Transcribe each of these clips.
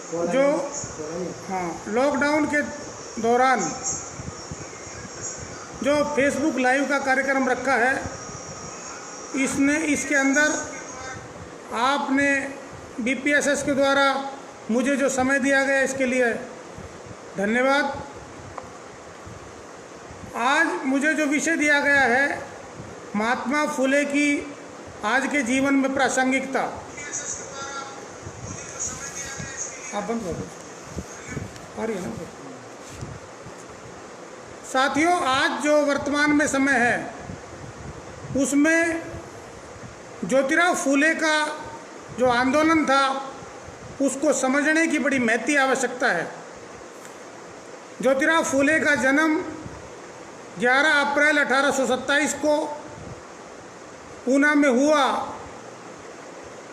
जो लॉकडाउन के दौरान जो फेसबुक लाइव का कार्यक्रम रखा है, इसके अंदर आपने BPSS के द्वारा मुझे जो समय दिया गया इसके लिए धन्यवाद। आज मुझे जो विषय दिया गया है, महात्मा फुले की आज के जीवन में प्रासंगिकता। आप बंद कर दो, आ रही है ना। साथियों, आज जो वर्तमान में समय है उसमें ज्योतिराव फुले का जो आंदोलन था उसको समझने की बड़ी महती आवश्यकता है। ज्योतिराव फुले का जन्म 11 अप्रैल 1827 को पूना में हुआ,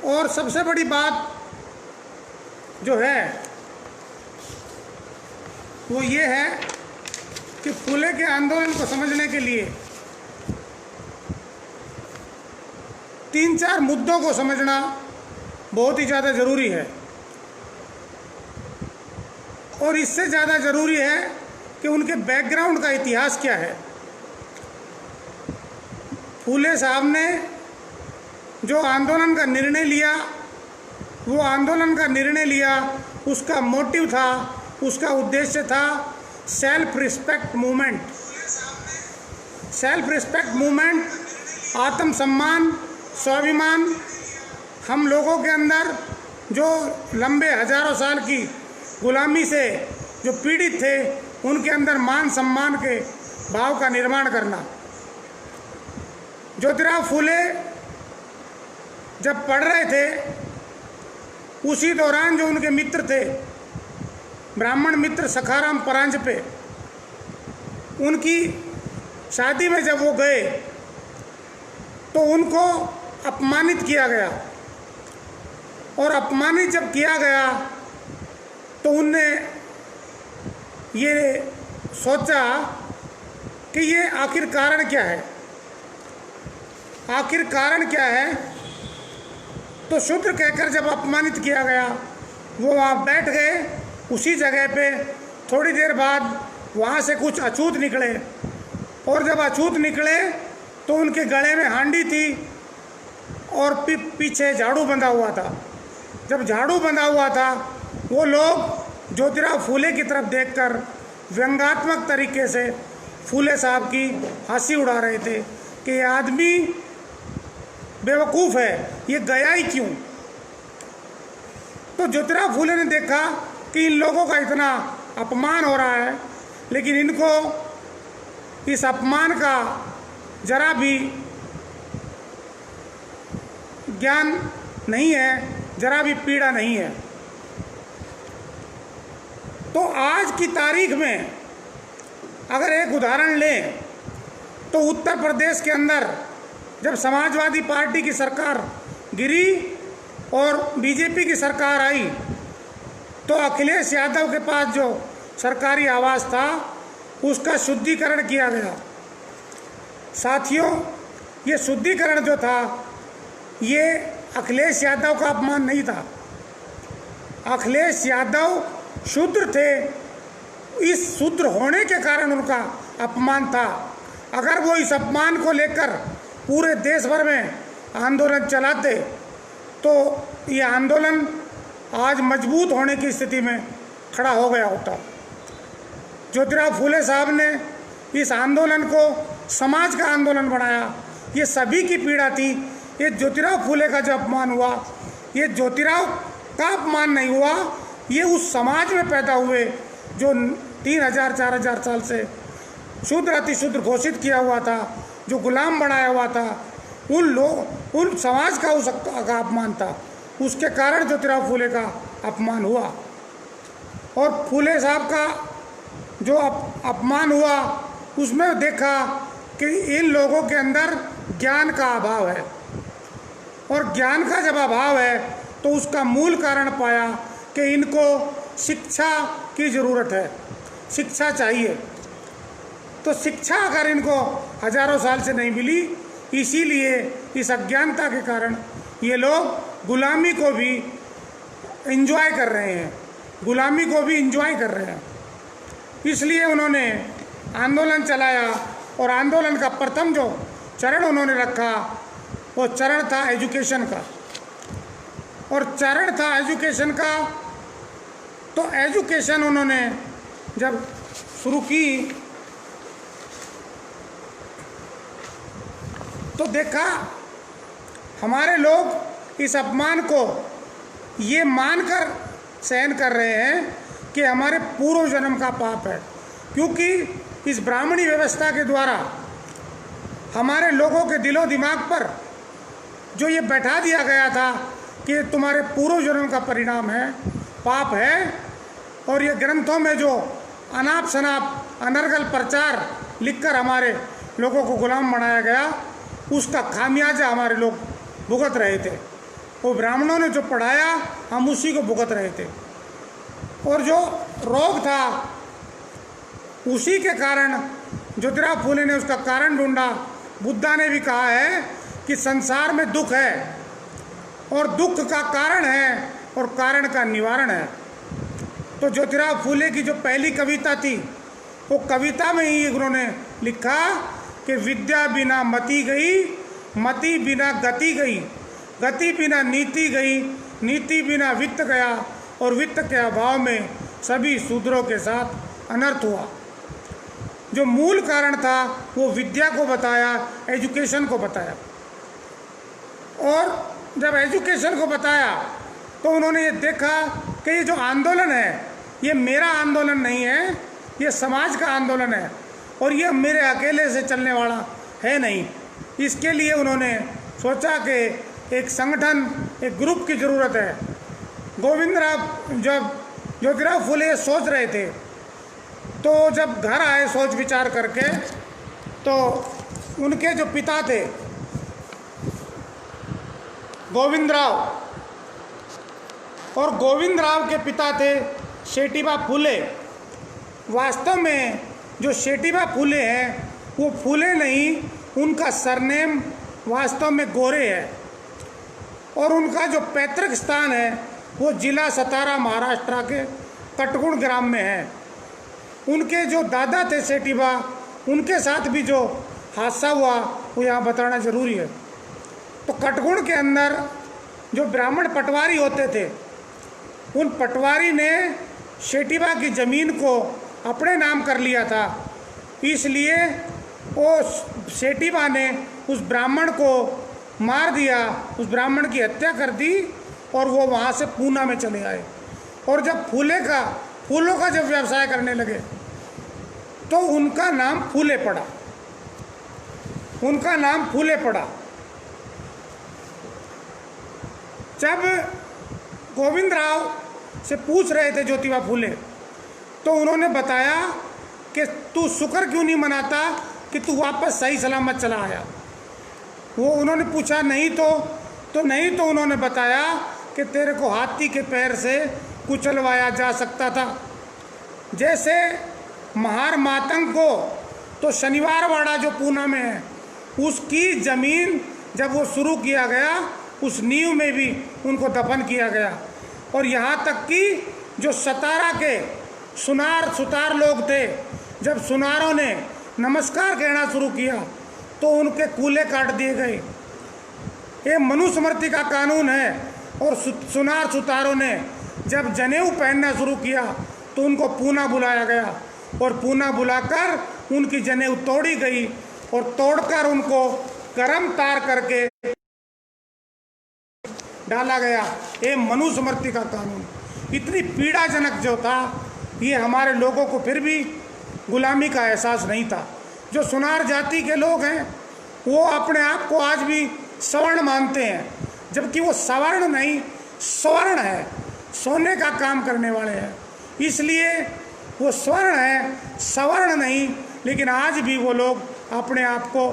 और सबसे बड़ी बात जो है वो ये है कि फुले के आंदोलन को समझने के लिए 3-4 मुद्दों को समझना बहुत ही ज़्यादा ज़रूरी है। और इससे ज़्यादा ज़रूरी है कि उनके बैकग्राउंड का इतिहास क्या है। फुले साहब ने जो आंदोलन का निर्णय लिया, वो आंदोलन का निर्णय लिया, उसका मोटिव था, उसका उद्देश्य था self respect movement. Self respect movement, आत्मसम्मान, स्वाभिमान। हम लोगों के अंदर जो लंबे हजारों साल की गुलामी से जो पीड़ित थे, उनके अंदर मान सम्मान के भाव का निर्माण करना। ज्योतिराव फुले जब पढ़ रहे थे, उसी दौरान जो उनके मित्र थे, ब्राह्मण मित्र सखाराम परांजपे, उनकी शादी में जब वो गए तो उनको अपमानित किया गया। और अपमानित जब किया गया तो उनने ये सोचा कि ये आखिर कारण क्या है, आखिर कारण क्या है। तो शूद्र कहकर जब अपमानित किया गया, वो वहाँ बैठ गए उसी जगह पे। थोड़ी देर बाद वहाँ से कुछ अछूत निकले, और जब अछूत निकले तो उनके गले में हांडी थी और पीछे झाड़ू बंधा हुआ था। जब झाड़ू बंधा हुआ था, वो लोग ज्योतिराव फुले की तरफ देखकर व्यंग्यात्मक तरीके से फुले साहब की हंसी उड़ा रहे थे कि ये आदमी बेवकूफ़ है, ये गया ही क्यों। तो ज्योतिराव फुले ने देखा कि इन लोगों का इतना अपमान हो रहा है, लेकिन इनको इस अपमान का जरा भी ज्ञान नहीं है, जरा भी पीड़ा नहीं है। तो आज की तारीख में अगर एक उदाहरण लें तो उत्तर प्रदेश के अंदर जब समाजवादी पार्टी की सरकार गिरी और बीजेपी की सरकार आई, तो अखिलेश यादव के पास जो सरकारी आवास था उसका शुद्धिकरण किया गया। साथियों, ये शुद्धिकरण जो था, ये अखिलेश यादव का अपमान नहीं था। अखिलेश यादव शूद्र थे, इस शूद्र होने के कारण उनका अपमान था। अगर वो इस अपमान को लेकर पूरे देश भर में आंदोलन चलाते तो ये आंदोलन आज मजबूत होने की स्थिति में खड़ा हो गया होता। ज्योतिराव फुले साहब ने इस आंदोलन को समाज का आंदोलन बनाया। ये सभी की पीड़ा थी। ये ज्योतिराव फुले का जो अपमान हुआ, ये ज्योतिराव का अपमान नहीं हुआ, ये उस समाज में पैदा हुए जो 3000-4000 साल से शूद्र अतिशूद्र घोषित किया हुआ था, जो गुलाम बनाया हुआ था, उन समाज का का अपमान था। उसके कारण ज्योतिराव फुले का अपमान हुआ। और फुले साहब का जो अपमान हुआ, उसमें देखा कि इन लोगों के अंदर ज्ञान का अभाव है, और ज्ञान का जब अभाव है तो उसका मूल कारण पाया कि इनको शिक्षा की ज़रूरत है, शिक्षा चाहिए। तो शिक्षा अगर इनको हजारों साल से नहीं मिली, इसीलिए इस अज्ञानता के कारण ये लोग गुलामी को भी एंजॉय कर रहे हैं। गुलामी को भी इंजॉय कर रहे हैं। इसलिए उन्होंने आंदोलन चलाया और आंदोलन का प्रथम जो चरण उन्होंने रखा वो चरण था एजुकेशन का, और चरण था एजुकेशन का। तो एजुकेशन उन्होंने जब शुरू की तो देखा हमारे लोग इस अपमान को ये मानकर सहन कर रहे हैं कि हमारे पूर्व जन्म का पाप है, क्योंकि इस ब्राह्मणी व्यवस्था के द्वारा हमारे लोगों के दिलो दिमाग पर जो ये बैठा दिया गया था कि तुम्हारे पूर्व जन्म का परिणाम है, पाप है। और ये ग्रंथों में जो अनाप शनाप अनर्गल प्रचार लिखकर हमारे लोगों को गुलाम बनाया गया, उसका खामियाजा हमारे लोग भुगत रहे थे। वो ब्राह्मणों ने जो पढ़ाया हम उसी को भुगत रहे थे, और जो रोग था उसी के कारण ज्योतिराव फुले ने उसका कारण ढूंढा। बुद्धा ने भी कहा है कि संसार में दुख है और दुख का कारण है और कारण का निवारण है। तो ज्योतिराव फुले की जो पहली कविता थी वो कविता में ही उन्होंने लिखा कि विद्या बिना मति गई, मति बिना गति गई, गति बिना नीति गई, नीति बिना वित्त गया, और वित्त के अभाव में सभी शूद्रों के साथ अनर्थ हुआ। जो मूल कारण था वो विद्या को बताया, एजुकेशन को बताया। और जब एजुकेशन को बताया तो उन्होंने ये देखा कि ये जो आंदोलन है ये मेरा आंदोलन नहीं है, ये समाज का आंदोलन है, और ये मेरे अकेले से चलने वाला है नहीं। इसके लिए उन्होंने सोचा कि एक संगठन, एक ग्रुप की ज़रूरत है। जब ज्योतिराव फुले सोच रहे थे तो जब घर आए सोच विचार करके, तो उनके जो पिता थे गोविंदराव, और गोविंदराव के पिता थे शेटीबा फुले। वास्तव में जो शेटीबा फुले हैं वो फुले नहीं, उनका सरनेम वास्तव में गोरे है, और उनका जो पैतृक स्थान है वो जिला सतारा महाराष्ट्र के कटगुण ग्राम में है। उनके जो दादा थे शेटीबा, उनके साथ भी जो हादसा हुआ वो यहाँ बताना ज़रूरी है। तो कटगुण के अंदर जो ब्राह्मण पटवारी होते थे, उन पटवारी ने शेटीबा की ज़मीन को अपने नाम कर लिया था। इसलिए वो शेटीबा ने उस ब्राह्मण को मार दिया, उस ब्राह्मण की हत्या कर दी, और वो वहाँ से पूना में चले आए। और जब फूलों का जब व्यवसाय करने लगे तो उनका नाम फूले पड़ा, उनका नाम फूले पड़ा। जब गोविंदराव से पूछ रहे थे ज्योतिबा फुले, तो उन्होंने बताया कि तू शुक्र क्यों नहीं मनाता कि तू वापस सही सलामत चला आया। वो उन्होंने पूछा नहीं तो नहीं तो उन्होंने बताया कि तेरे को हाथी के पैर से कुचलवाया जा सकता था। जैसे महार मातंग को तो शनिवार वाड़ा जो पूना में है, उसकी ज़मीन जब वो शुरू किया गया उस नींव में भी उनको दफन किया गया। और यहाँ तक कि जो सतारा के सुतार लोग थे, जब सुनारों ने नमस्कार कहना शुरू किया तो उनके कूले काट दिए गए। ये मनुस्मृति का कानून है। और सुतारों ने जब जनेऊ पहनना शुरू किया तो उनको पूना बुलाया गया, और पूना बुलाकर उनकी जनेऊ तोड़ी गई, और तोड़कर उनको गरम तार करके डाला गया। ये मनुस्मृति का कानून इतनी पीड़ाजनक जो था, ये हमारे लोगों को फिर भी गुलामी का एहसास नहीं था। जो सुनार जाति के लोग हैं वो अपने आप को आज भी सवर्ण मानते हैं, जबकि वो सवर्ण नहीं स्वर्ण है, सोने का काम करने वाले हैं। इसलिए वो स्वर्ण है, सवर्ण नहीं। लेकिन आज भी वो लोग अपने आप को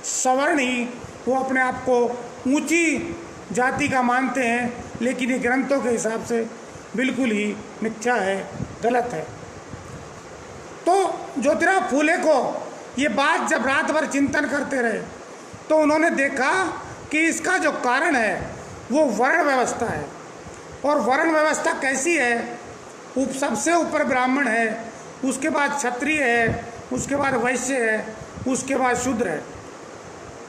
सवर्ण ही, वो अपने आप को ऊंची जाति का मानते हैं, लेकिन ये ग्रंथों के हिसाब से बिल्कुल ही मिथ्या है, गलत है। तो ज्योतिराव फुले को ये बात जब रात भर चिंतन करते रहे तो उन्होंने देखा कि इसका जो कारण है वो वर्ण व्यवस्था है। और वर्ण व्यवस्था कैसी है सबसे ऊपर ब्राह्मण है, उसके बाद क्षत्रिय है, उसके बाद वैश्य है, उसके बाद शूद्र है।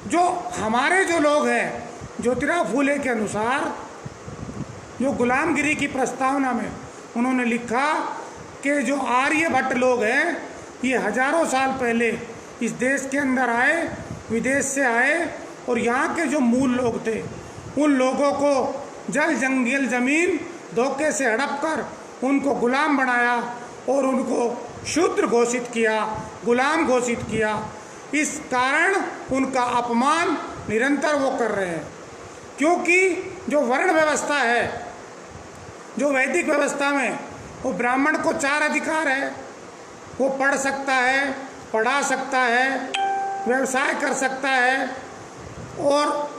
जो हमारे जो लोग हैं, ज्योतिराव फूले के अनुसार, जो गुलामगिरी की प्रस्तावना में उन्होंने लिखा कि जो आर्यभट्ट लोग हैं ये हजारों साल पहले इस देश के अंदर आए, विदेश से आए, और यहाँ के जो मूल लोग थे उन लोगों को जल जंगल ज़मीन धोखे से हड़प कर उनको गुलाम बनाया और उनको शूद्र घोषित किया, गुलाम घोषित किया। इस कारण उनका अपमान निरंतर वो कर रहे हैं, क्योंकि जो वर्ण व्यवस्था है, जो वैदिक व्यवस्था में, वो ब्राह्मण को 4 अधिकार है। वो पढ़ सकता है, पढ़ा सकता है, व्यवसाय कर सकता है और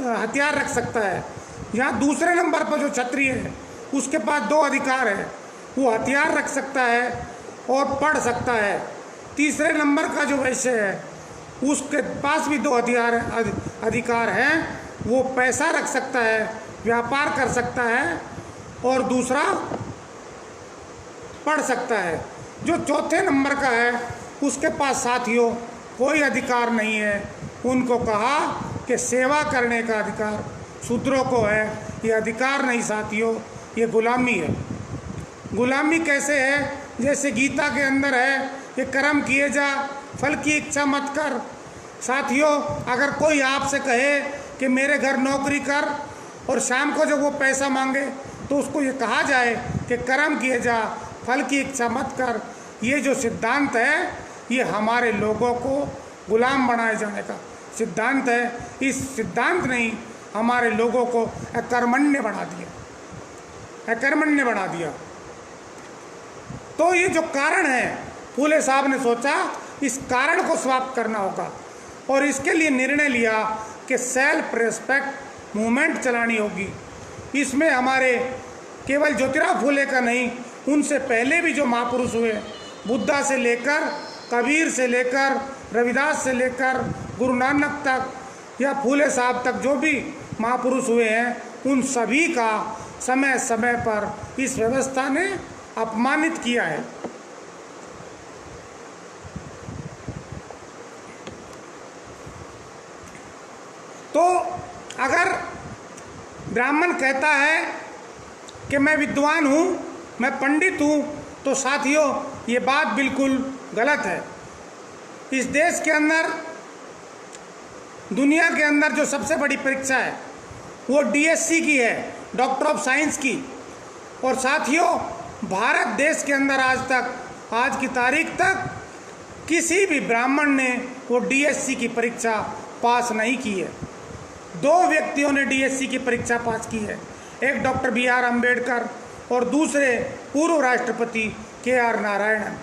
हथियार रख सकता है। यहाँ दूसरे नंबर पर जो क्षत्रिय है उसके पास 2 अधिकार है, वो हथियार रख सकता है और पढ़ सकता है। तीसरे नंबर का जो वैश्य है उसके पास भी 2 अधिकार हैं, वो पैसा रख सकता है, व्यापार कर सकता है और दूसरा पढ़ सकता है। जो चौथे नंबर का है उसके पास साथियों कोई अधिकार नहीं है। उनको कहा कि सेवा करने का अधिकार शूद्रों को है, ये अधिकार नहीं साथियों, ये गुलामी है। गुलामी कैसे है? जैसे गीता के अंदर है कि कर्म किए जा, फल की इच्छा मत कर। साथियों, अगर कोई आपसे कहे कि मेरे घर नौकरी कर और शाम को जब वो पैसा मांगे तो उसको ये कहा जाए कि कर्म किए जा, फल की इच्छा मत कर, ये जो सिद्धांत है ये हमारे लोगों को गुलाम बनाए जाने का सिद्धांत है। इस सिद्धांत ने ही हमारे लोगों को अकर्मण्य बना दिया, अकर्मण्य बना दिया। तो ये जो कारण है, फूले साहब ने सोचा इस कारण को समाप्त करना होगा और इसके लिए निर्णय लिया कि सेल्फ रेस्पेक्ट मूवमेंट चलानी होगी। इसमें हमारे केवल ज्योतिराव फूले का नहीं, उनसे पहले भी जो महापुरुष हुए, बुद्धा से लेकर कबीर से लेकर रविदास से लेकर गुरु नानक तक या फूले साहब तक जो भी महापुरुष हुए हैं, उन सभी का समय समय पर इस व्यवस्था ने अपमानित किया है। तो अगर ब्राह्मण कहता है कि मैं विद्वान हूँ, मैं पंडित हूँ, तो साथियों ये बात बिल्कुल गलत है। इस देश के अंदर, दुनिया के अंदर जो सबसे बड़ी परीक्षा है वो डीएससी की है, डॉक्टर ऑफ साइंस की। और साथियों, भारत देश के अंदर आज तक, आज की तारीख तक किसी भी ब्राह्मण ने वो डीएससी की परीक्षा पास नहीं की है। 2 व्यक्तियों ने डीएससी की परीक्षा पास की है, एक डॉक्टर BR अम्बेडकर और दूसरे पूर्व राष्ट्रपति KR नारायणन।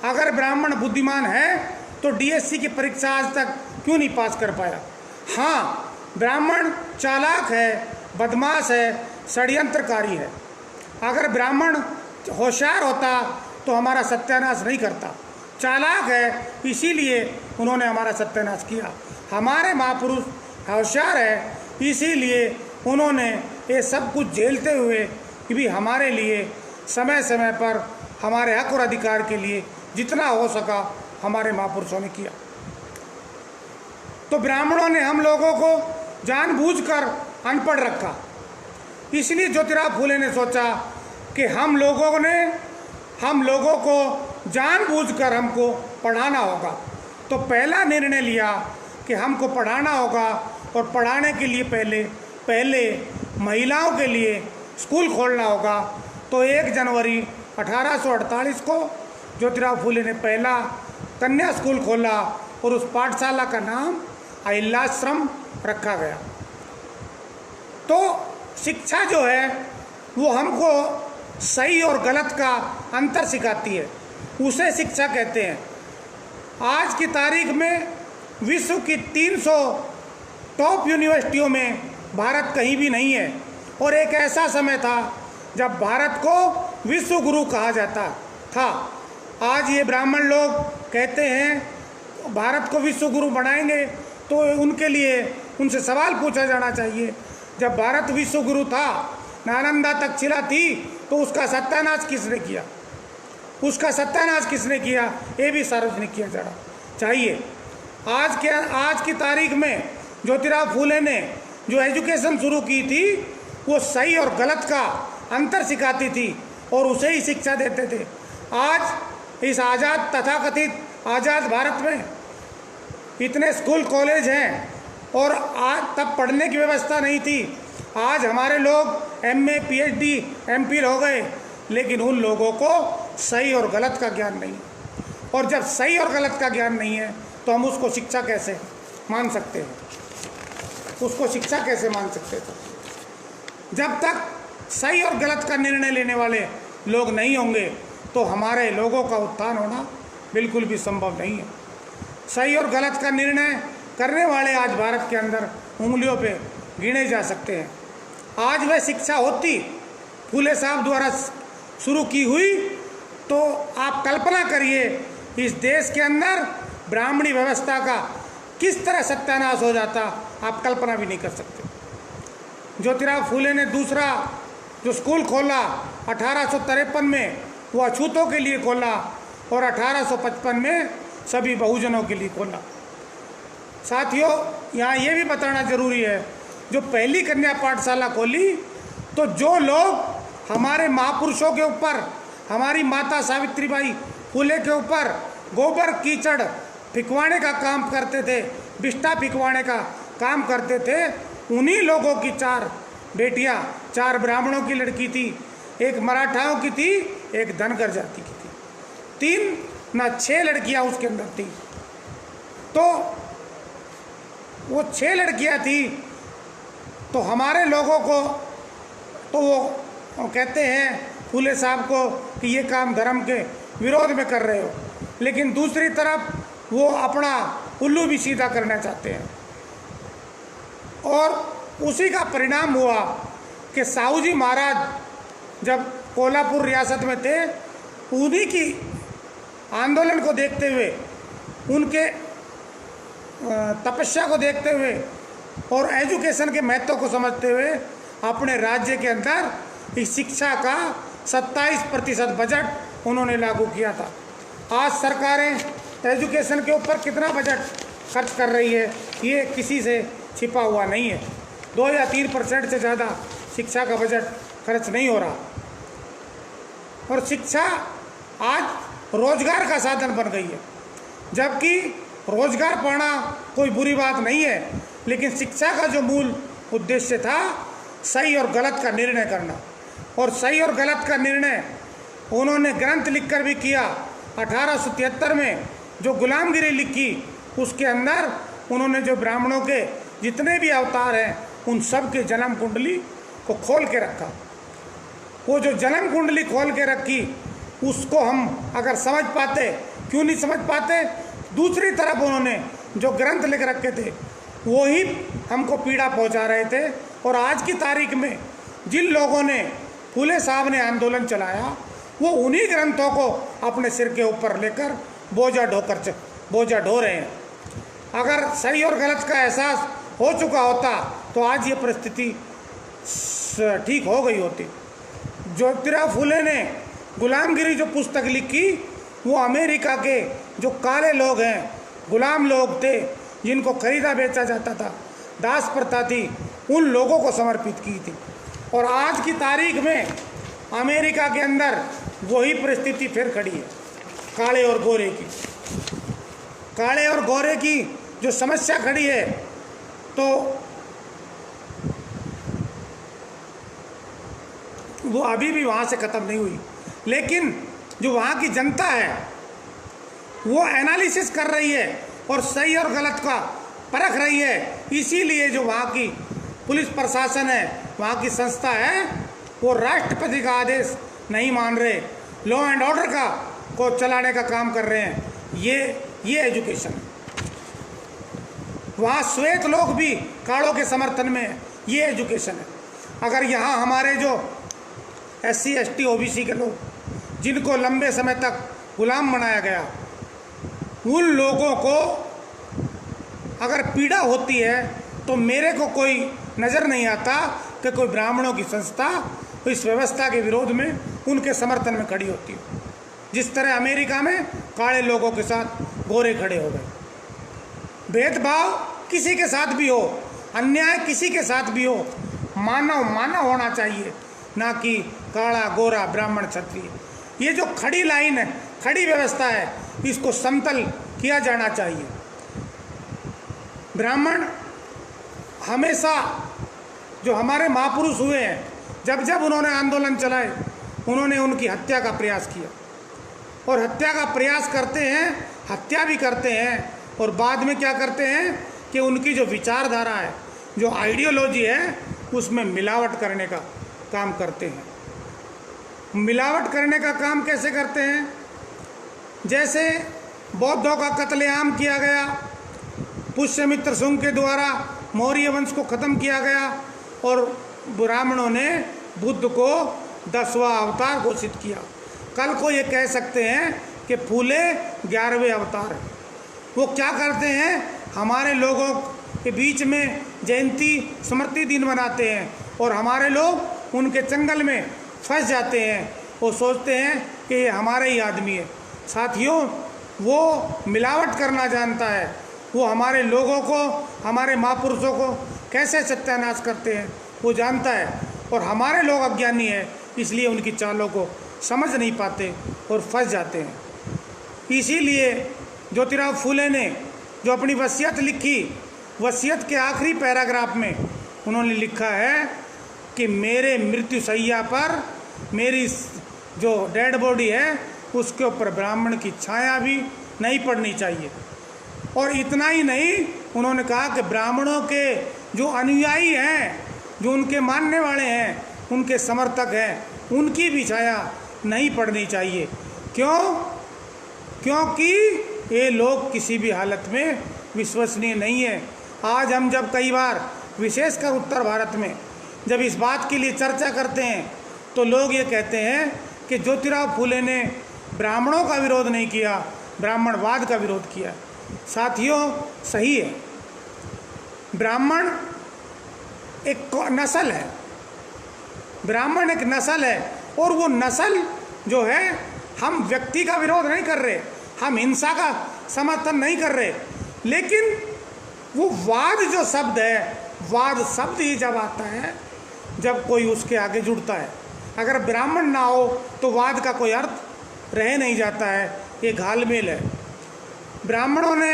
अगर ब्राह्मण बुद्धिमान है तो डीएससी की परीक्षा आज तक क्यों नहीं पास कर पाया? हाँ, ब्राह्मण चालाक है, बदमाश है, षड्यंत्रकारी है। अगर ब्राह्मण होशियार होता तो हमारा सत्यानाश नहीं करता। चालाक है, इसीलिए उन्होंने हमारा सत्यानाश किया। हमारे महापुरुष होशियार है, इसीलिए उन्होंने ये सब कुछ झेलते हुए भी हमारे लिए समय समय पर हमारे हक और अधिकार के लिए जितना हो सका हमारे महापुरुषों ने किया। तो ब्राह्मणों ने हम लोगों को जानबूझकर अनपढ़ रखा। इसलिए ज्योतिराव फूले ने सोचा कि हम लोगों को जानबूझकर हमको पढ़ाना होगा। तो पहला निर्णय लिया कि हमको पढ़ाना होगा और पढ़ाने के लिए पहले महिलाओं के लिए स्कूल खोलना होगा। तो 1 जनवरी 1848 को ज्योतिराव फूले ने पहला कन्या स्कूल खोला और उस पाठशाला का नाम अहिल्याश्रम रखा गया। तो शिक्षा जो है वो हमको सही और गलत का अंतर सिखाती है, उसे शिक्षा कहते हैं। आज की तारीख में विश्व की 300 टॉप यूनिवर्सिटियों में भारत कहीं भी नहीं है। और एक ऐसा समय था जब भारत को विश्व गुरु कहा जाता था। आज ये ब्राह्मण लोग कहते हैं भारत को विश्व गुरु बनाएंगे, तो उनके लिए उनसे सवाल पूछा जाना चाहिए जब भारत विश्व गुरु था, नालंदा तक्षशिला थी, तो उसका सत्यानाश किसने किया? उसका सत्यानाश किसने किया? ये भी सार्वजनिक किया जाना चाहिए। आज की तारीख में ज्योतिराव फूले ने जो एजुकेशन शुरू की थी, वो सही और गलत का अंतर सिखाती थी और उसे ही शिक्षा देते थे। आज इस आज़ाद तथाकथित आज़ाद भारत में इतने स्कूल कॉलेज हैं और आज तब पढ़ने की व्यवस्था नहीं थी। आज हमारे लोग MA PhD MPhil हो गए, लेकिन उन लोगों को सही और गलत का ज्ञान नहीं है। और जब सही और गलत का ज्ञान नहीं है तो हम उसको शिक्षा कैसे मान सकते हैं? उसको शिक्षा कैसे मान सकते थे? जब तक सही और गलत का निर्णय लेने वाले लोग नहीं होंगे तो हमारे लोगों का उत्थान होना बिल्कुल भी संभव नहीं है। सही और गलत का निर्णय करने वाले आज भारत के अंदर उंगलियों पे गिने जा सकते हैं। आज वह शिक्षा होती फूले साहब द्वारा शुरू की हुई तो आप कल्पना करिए इस देश के अंदर ब्राह्मणी व्यवस्था का किस तरह सत्यानाश हो जाता, आप कल्पना भी नहीं कर सकते। ज्योतिराव फूले ने दूसरा जो स्कूल खोला 1853 में, वो अछूतों के लिए खोला और 1855 में सभी बहुजनों के लिए खोला। साथियों, यहाँ ये भी बताना जरूरी है, जो पहली कन्या पाठशाला खोली तो जो लोग हमारे महापुरुषों के ऊपर, हमारी माता सावित्रीबाई फूले के ऊपर गोबर कीचड़ फिकवाने का काम करते थे, बिस्टा फिकवाने का काम करते थे, उन्हीं लोगों की 4 बेटियां, 4 ब्राह्मणों की लड़की थी, एक मराठाओं की थी, एक धनगर जाति की थी, 3 ना 6 लड़कियां उसके अंदर थी। तो वो 6 लड़कियां थी तो हमारे लोगों को तो वो कहते हैं फूले साहब को कि ये काम धर्म के विरोध में कर रहे हो, लेकिन दूसरी तरफ वो अपना उल्लू भी सीधा करना चाहते हैं। और उसी का परिणाम हुआ कि साहू जी महाराज जब कोल्हापुर रियासत में थे, उन्हीं की आंदोलन को देखते हुए, उनके तपस्या को देखते हुए और एजुकेशन के महत्व को समझते हुए अपने राज्य के अंदर इस शिक्षा का 27% बजट उन्होंने लागू किया था। आज सरकारें एजुकेशन के ऊपर कितना बजट खर्च कर रही है, ये किसी से छिपा हुआ नहीं है। 2 या 3% से ज़्यादा शिक्षा का बजट खर्च नहीं हो रहा। और शिक्षा आज रोजगार का साधन बन गई है, जबकि रोजगार पाना कोई बुरी बात नहीं है, लेकिन शिक्षा का जो मूल उद्देश्य था सही और गलत का निर्णय करना, और सही और गलत का निर्णय उन्होंने ग्रंथ लिखकर भी किया। 1873 में जो गुलामगिरी लिखी, उसके अंदर उन्होंने जो ब्राह्मणों के जितने भी अवतार हैं उन सब के जन्म कुंडली को खोल के रखा। वो जो जन्म कुंडली खोल के रखी, उसको हम अगर समझ पाते, क्यों नहीं समझ पाते, दूसरी तरफ उन्होंने जो ग्रंथ लिख रखे थे वो ही हमको पीड़ा पहुंचा रहे थे। और आज की तारीख में जिन लोगों ने फूले साहब ने आंदोलन चलाया, वो उन्हीं ग्रंथों को अपने सिर के ऊपर लेकर बोझा ढो रहे हैं। अगर सही और गलत का एहसास हो चुका होता तो आज ये परिस्थिति ठीक हो गई होती। ज्योतिराव फूले ने गुलामगिरी जो पुस्तक लिखी, वो अमेरिका के जो काले लोग हैं, गुलाम लोग थे, जिनको खरीदा बेचा जाता था, दास प्रथा थी, उन लोगों को समर्पित की थी। और आज की तारीख में अमेरिका के अंदर वही परिस्थिति फिर खड़ी है, काले और गोरे की। काले और गोरे की जो समस्या खड़ी है, तो वो अभी भी वहाँ से ख़त्म नहीं हुई, लेकिन जो वहाँ की जनता है वो एनालिसिस कर रही है और सही और गलत का परख रही है। इसीलिए जो वहाँ की पुलिस प्रशासन है, वहाँ की संस्था है, वो राष्ट्रपति का आदेश नहीं मान रहे, लॉ एंड ऑर्डर का को चलाने का काम कर रहे हैं। ये एजुकेशन है। वहाँ श्वेत लोग भी कालों के समर्थन में है, ये एजुकेशन है। अगर यहाँ हमारे जो SC ST OBC के लोग, जिनको लंबे समय तक गुलाम बनाया गया, उन लोगों को अगर पीड़ा होती है तो मेरे को कोई नज़र नहीं आता कि कोई ब्राह्मणों की संस्था इस व्यवस्था के विरोध में उनके समर्थन में खड़ी होती है। जिस तरह अमेरिका में काले लोगों के साथ गोरे खड़े हो गए। भेदभाव किसी के साथ भी हो, अन्याय किसी के साथ भी हो, मानव मानव होना चाहिए, ना कि काला गोरा ब्राह्मण क्षत्रिय। ये जो खड़ी लाइन है, खड़ी व्यवस्था है, इसको समतल किया जाना चाहिए। ब्राह्मण हमेशा जो हमारे महापुरुष हुए हैं, जब जब उन्होंने आंदोलन चलाए, उन्होंने उनकी हत्या का प्रयास किया और हत्या का प्रयास करते हैं, हत्या भी करते हैं और बाद में क्या करते हैं कि उनकी जो विचारधारा है, जो आइडियोलॉजी है, उसमें मिलावट करने का काम करते हैं। मिलावट करने का काम कैसे करते हैं? जैसे बौद्धों का कत्लेआम किया गया, पुष्यमित्र शुंग के द्वारा मौर्य वंश को ख़त्म किया गया और ब्राह्मणों ने बुद्ध को 10वां अवतार घोषित किया। कल को ये कह सकते हैं कि फूले 11वें अवतार है। वो क्या करते हैं? हमारे लोगों के बीच में जयंती स्मृति दिन मनाते हैं और हमारे लोग उनके चंगल में फंस जाते हैं और सोचते हैं कि ये हमारा ही आदमी है। साथियों, वो मिलावट करना जानता है। वो हमारे लोगों को, हमारे महापुरुषों को कैसे सत्यानाश करते हैं वो जानता है और हमारे लोग अज्ञानी हैं, इसलिए उनकी चालों को समझ नहीं पाते और फंस जाते हैं। इसीलिए ज्योतिराव फूले ने जो अपनी वसीयत लिखी, वसीयत के आखिरी पैराग्राफ में उन्होंने लिखा है कि मेरे मृत्युशैया पर मेरी जो डेड बॉडी है उसके ऊपर ब्राह्मण की छाया भी नहीं पड़नी चाहिए। और इतना ही नहीं, उन्होंने कहा कि ब्राह्मणों के जो अनुयायी हैं, जो उनके मानने वाले हैं, उनके समर्थक हैं, उनकी भी छाया नहीं पड़नी चाहिए। क्यों? क्योंकि ये लोग किसी भी हालत में विश्वसनीय नहीं है। आज हम जब कई बार, विशेषकर उत्तर भारत में, जब इस बात के लिए चर्चा करते हैं तो लोग ये कहते हैं कि ज्योतिराव फूले ने ब्राह्मणों का विरोध नहीं किया, ब्राह्मणवाद का विरोध किया। साथियों, सही है, ब्राह्मण एक नस्ल है, ब्राह्मण एक नस्ल है और वो नस्ल जो है, हम व्यक्ति का विरोध नहीं कर रहे, हम हिंसा का समर्थन नहीं कर रहे, लेकिन वो वाद जो शब्द है, वाद शब्द ही जब आता है जब कोई उसके आगे जुड़ता है। अगर ब्राह्मण ना हो तो वाद का कोई अर्थ रह नहीं जाता है, ये घालमेल है। ब्राह्मणों ने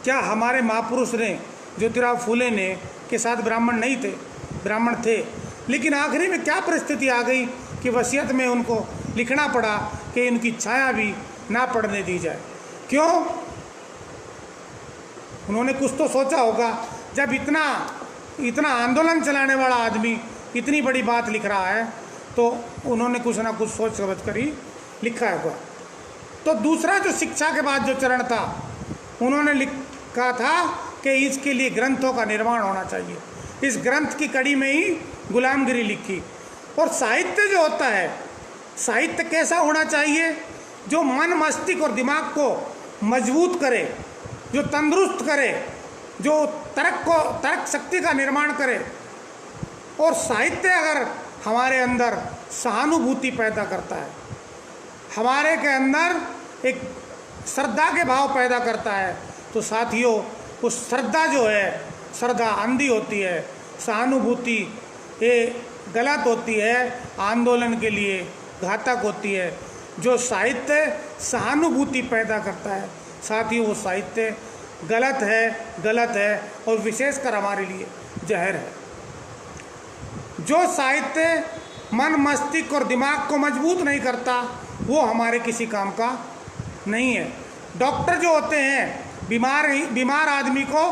क्या, हमारे महापुरुष ने, ज्योतिराव फूले ने के साथ ब्राह्मण नहीं थे, ब्राह्मण थे, लेकिन आखिरी में क्या परिस्थिति आ गई कि वसीयत में उनको लिखना पड़ा कि इनकी छाया भी ना पड़ने दी जाए। क्यों? उन्होंने कुछ तो सोचा होगा। जब इतना आंदोलन चलाने वाला आदमी इतनी बड़ी बात लिख रहा है तो उन्होंने कुछ ना कुछ सोच समझ कर ही लिखा होगा। तो दूसरा जो शिक्षा के बाद जो चरण था, उन्होंने लिखा था कि इसके लिए ग्रंथों का निर्माण होना चाहिए। इस ग्रंथ की कड़ी में ही गुलामगिरी लिखी। और साहित्य जो होता है, साहित्य कैसा होना चाहिए? जो मन, मस्तिष्क और दिमाग को मजबूत करे, जो तंदुरुस्त करे, जो तर्क शक्ति का निर्माण करे। और साहित्य अगर हमारे अंदर सहानुभूति पैदा करता है, हमारे के अंदर एक श्रद्धा के भाव पैदा करता है, तो साथियों, उस श्रद्धा जो है, श्रद्धा अंधी होती है, सहानुभूति ये गलत होती है, आंदोलन के लिए घातक होती है। जो साहित्य सहानुभूति पैदा करता है, साथियों, वो साहित्य गलत है और विशेषकर हमारे लिए जहर है। जो साहित्य मन, मस्तिष्क और दिमाग को मजबूत नहीं करता, वो हमारे किसी काम का नहीं है। डॉक्टर जो होते हैं, बीमार आदमी को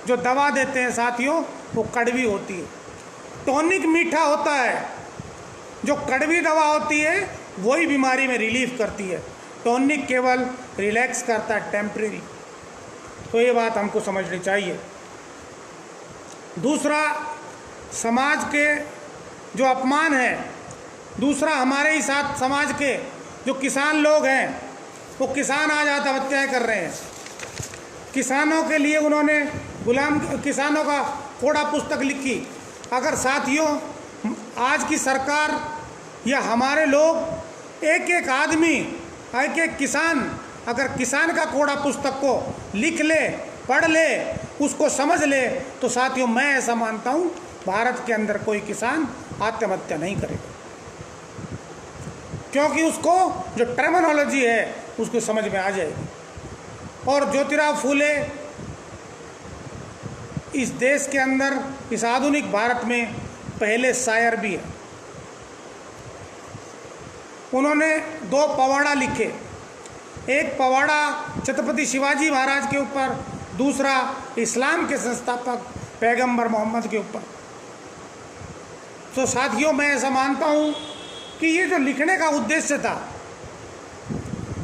जो दवा देते हैं साथियों, वो कड़वी होती है। टॉनिक मीठा होता है, जो कड़वी दवा होती है वही बीमारी में रिलीफ करती है। टॉनिक केवल रिलैक्स करता है, टेम्परेरी। तो ये बात हमको समझनी चाहिए। दूसरा, समाज के जो अपमान है, दूसरा हमारे ही साथ समाज के जो किसान लोग हैं, वो किसान आज आत्महत्याएं कर रहे हैं। किसानों के लिए उन्होंने किसानों का कोड़ा पुस्तक लिखी। अगर साथियों आज की सरकार या हमारे लोग एक एक आदमी, एक एक किसान, अगर किसान का कोड़ा पुस्तक को लिख ले, पढ़ ले, उसको समझ ले, तो साथियों मैं ऐसा मानता हूँ भारत के अंदर कोई किसान आत्महत्या नहीं करेगा, क्योंकि उसको जो टर्मिनोलॉजी है उसको समझ में आ जाएगी। और ज्योतिराव फूले इस देश के अंदर, इस आधुनिक भारत में पहले शायर भी है। उन्होंने 2 पवाड़ा लिखे, एक पवाड़ा छत्रपति शिवाजी महाराज के ऊपर, दूसरा इस्लाम के संस्थापक पैगंबर मोहम्मद के ऊपर। तो साथियों मैं ऐसा मानता हूँ कि ये जो लिखने का उद्देश्य था,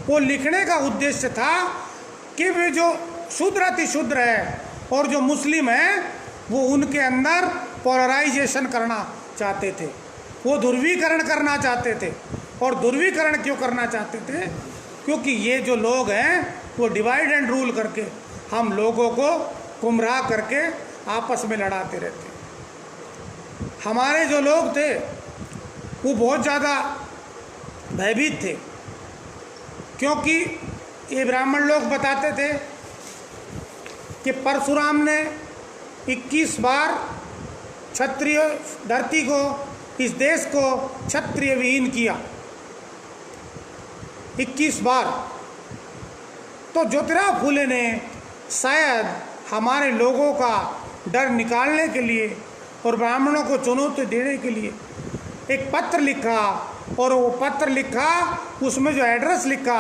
वो लिखने का उद्देश्य था कि वे जो शूद्र अति शूद्र है और जो मुस्लिम है वो उनके अंदर पोलराइजेशन करना चाहते थे, वो ध्रुवीकरण करना चाहते थे। और ध्रुवीकरण क्यों करना चाहते थे? क्योंकि ये जो लोग हैं वो डिवाइड एंड रूल करके हम लोगों को गुमराह करके आपस में लड़ाते रहते। हमारे जो लोग थे वो बहुत ज़्यादा भयभीत थे, क्योंकि ये ब्राह्मण लोग बताते थे कि परशुराम ने 21 बार क्षत्रिय धरती को, इस देश को क्षत्रिय विहीन किया, 21 बार। तो ज्योतिराव फूले ने शायद हमारे लोगों का डर निकालने के लिए और ब्राह्मणों को चुनौती देने के लिए एक पत्र लिखा, और वो पत्र लिखा, उसमें जो एड्रेस लिखा,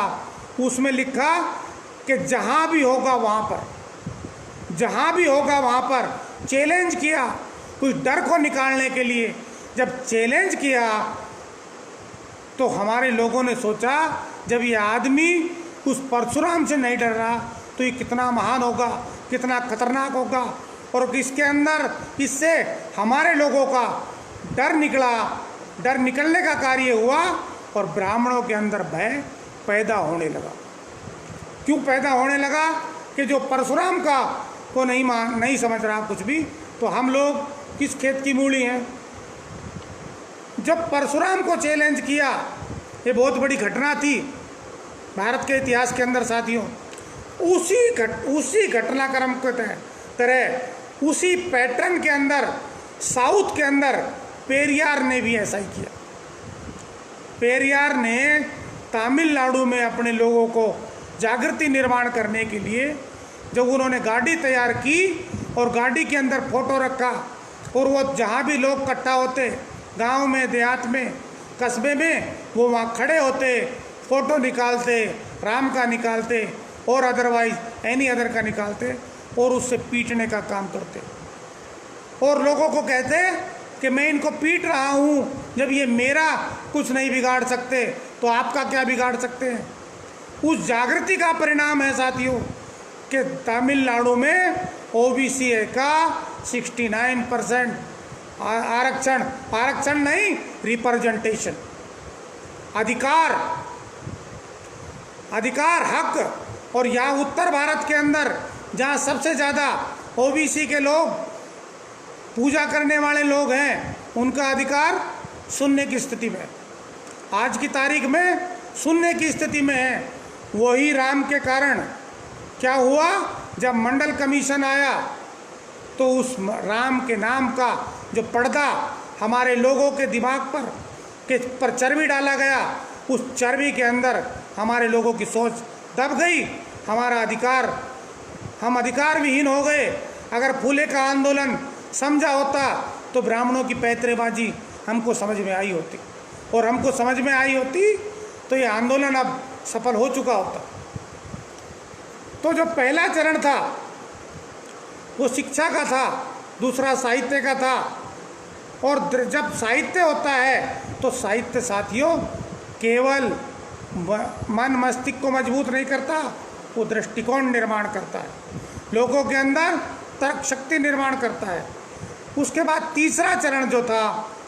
उसमें लिखा कि जहाँ भी होगा वहाँ पर, जहाँ भी होगा वहाँ पर चैलेंज किया, उस डर को निकालने के लिए। जब चैलेंज किया तो हमारे लोगों ने सोचा जब ये आदमी उस परशुराम से नहीं डर रहा तो ये कितना महान होगा, कितना खतरनाक होगा। और इसके अंदर इससे हमारे लोगों का डर निकला, डर निकलने का कार्य हुआ और ब्राह्मणों के अंदर भय पैदा होने लगा। क्यों पैदा होने लगा? कि जो परशुराम का को नहीं समझ रहा कुछ भी, तो हम लोग किस खेत की मूली हैं। जब परशुराम को चैलेंज किया, ये बहुत बड़ी घटना थी भारत के इतिहास के अंदर साथियों। उसी घटनाक्रम के तरह, उसी पैटर्न के अंदर साउथ के अंदर पेरियार ने भी ऐसा ही किया। पेरियार ने तमिलनाडु में अपने लोगों को जागृति निर्माण करने के लिए जब उन्होंने गाड़ी तैयार की और गाड़ी के अंदर फोटो रखा, और वो जहाँ भी लोग इकट्ठा होते, गांव में, देहात में, कस्बे में, वो वहाँ खड़े होते, फ़ोटो निकालते, राम का निकालते और अदरवाइज एनी अदर का निकालते और उससे पीटने का काम करते और लोगों को कहते कि मैं इनको पीट रहा हूँ, जब ये मेरा कुछ नहीं बिगाड़ सकते तो आपका क्या बिगाड़ सकते हैं। उस जागृति का परिणाम है साथियों कि तमिलनाडु में ओबीसी का 69% आरक्षण नहीं, रिप्रेजेंटेशन, अधिकार, हक। और यहाँ उत्तर भारत के अंदर जहाँ सबसे ज़्यादा ओबीसी के लोग पूजा करने वाले लोग हैं, उनका अधिकार सुनने की स्थिति में, आज की तारीख में सुनने की स्थिति में है। वही राम के कारण क्या हुआ, जब मंडल कमीशन आया तो उस राम के नाम का जो पर्दा हमारे लोगों के दिमाग पर चर्बी डाला गया, उस चर्बी के अंदर हमारे लोगों की सोच दब गई, हम अधिकार विहीन हो गए। अगर फूले का आंदोलन समझा होता तो ब्राह्मणों की पैतरेबाजी हमको समझ में आई होती, और हमको समझ में आई होती तो ये आंदोलन अब सफल हो चुका होता। तो जो पहला चरण था वो शिक्षा का था, दूसरा साहित्य का था। और जब साहित्य होता है तो साहित्य साथियों केवल मन मस्तिष्क को मजबूत नहीं करता, वो दृष्टिकोण निर्माण करता है, लोगों के अंदर तर्क शक्ति निर्माण करता है। उसके बाद तीसरा चरण जो था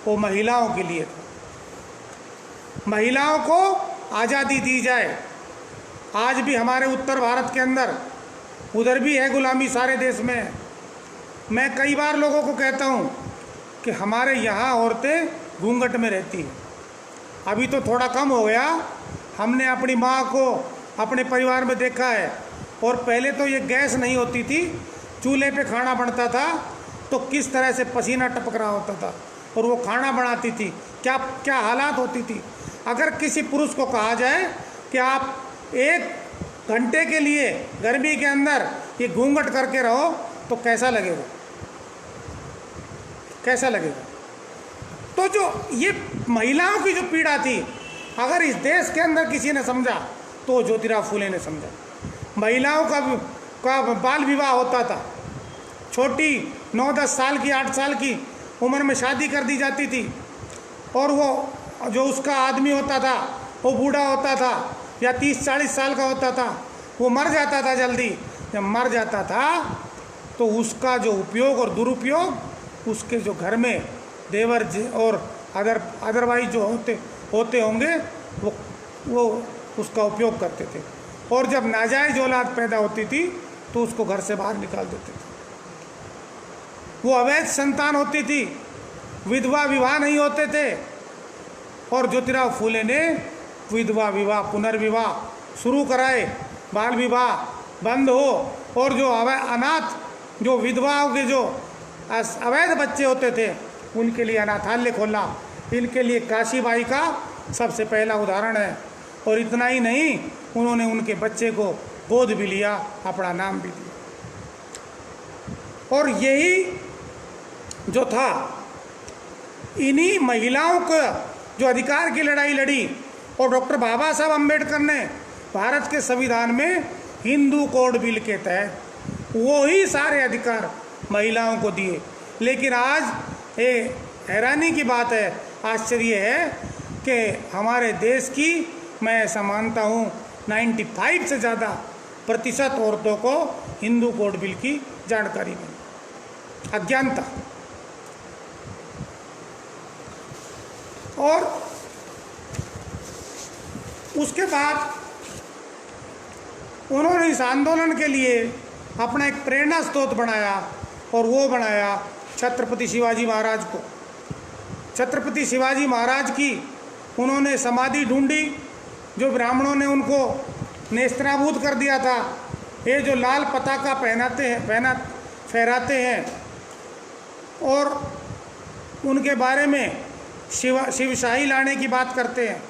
वो महिलाओं के लिए था। महिलाओं को आज़ादी दी जाए। आज भी हमारे उत्तर भारत के अंदर, उधर भी है गुलामी, सारे देश में, मैं कई बार लोगों को कहता हूँ कि हमारे यहाँ औरतें घूंघट में रहती हैं। अभी तो थोड़ा कम हो गया, हमने अपनी माँ को अपने परिवार में देखा है। और पहले तो ये गैस नहीं होती थी, चूल्हे पे खाना बनता था, तो किस तरह से पसीना टपक रहा होता था और वो खाना बनाती थी, क्या क्या हालात होती थी। अगर किसी पुरुष को कहा जाए कि आप 1 घंटे के लिए गर्मी के अंदर ये घूंघट करके रहो, तो कैसा लगेगा, कैसा लगेगा। तो जो ये महिलाओं की जो पीड़ा थी, अगर इस देश के अंदर किसी ने समझा तो ज्योतिराव फूले ने समझा। महिलाओं का बाल विवाह होता था, छोटी 9-10 साल की 8 साल की उम्र में शादी कर दी जाती थी, और वो जो उसका आदमी होता था वो बूढ़ा होता था या 30-40 साल का होता था, वो मर जाता था जल्दी। जब मर जाता था तो उसका जो उपयोग और दुरुपयोग उसके जो घर में देवर और अदरवाइज जो होते होंगे वो उसका उपयोग करते थे। और जब नाजायज औलाद पैदा होती थी तो उसको घर से बाहर निकाल देते थे। वो अवैध संतान होती थी, विधवा विवाह नहीं होते थे। और ज्योतिराव फूले ने विधवा विवाह, पुनर्विवाह शुरू कराए, बाल विवाह बंद हो, और जो अनाथ जो विधवाओं के जो अवैध बच्चे होते थे उनके लिए अनाथालय खोला। इनके लिए काशीबाई का सबसे पहला उदाहरण है। और इतना ही नहीं, उन्होंने उनके बच्चे को गोद भी लिया, अपना नाम भी दिया। और यही जो था, इन्हीं महिलाओं को जो अधिकार की लड़ाई लड़ी, और डॉक्टर बाबा साहब अम्बेडकर ने भारत के संविधान में हिंदू कोड बिल के तहत वो ही सारे अधिकार महिलाओं को दिए। लेकिन आज ये हैरानी की बात है, आश्चर्य है कि हमारे देश की, मैं ऐसा मानता हूँ 95 से ज़्यादा प्रतिशत औरतों को हिंदू कोड बिल की जानकारी नहीं, अज्ञानता। और उसके बाद उन्होंने इस आंदोलन के लिए अपना एक प्रेरणा स्रोत बनाया, और वो बनाया छत्रपति शिवाजी महाराज को। छत्रपति शिवाजी महाराज की उन्होंने समाधि ढूंढी, जो ब्राह्मणों ने उनको नेस्तनाबूद कर दिया था। ये जो लाल पताका फहराते हैं और उनके बारे में शिवशाही लाने की बात करते हैं।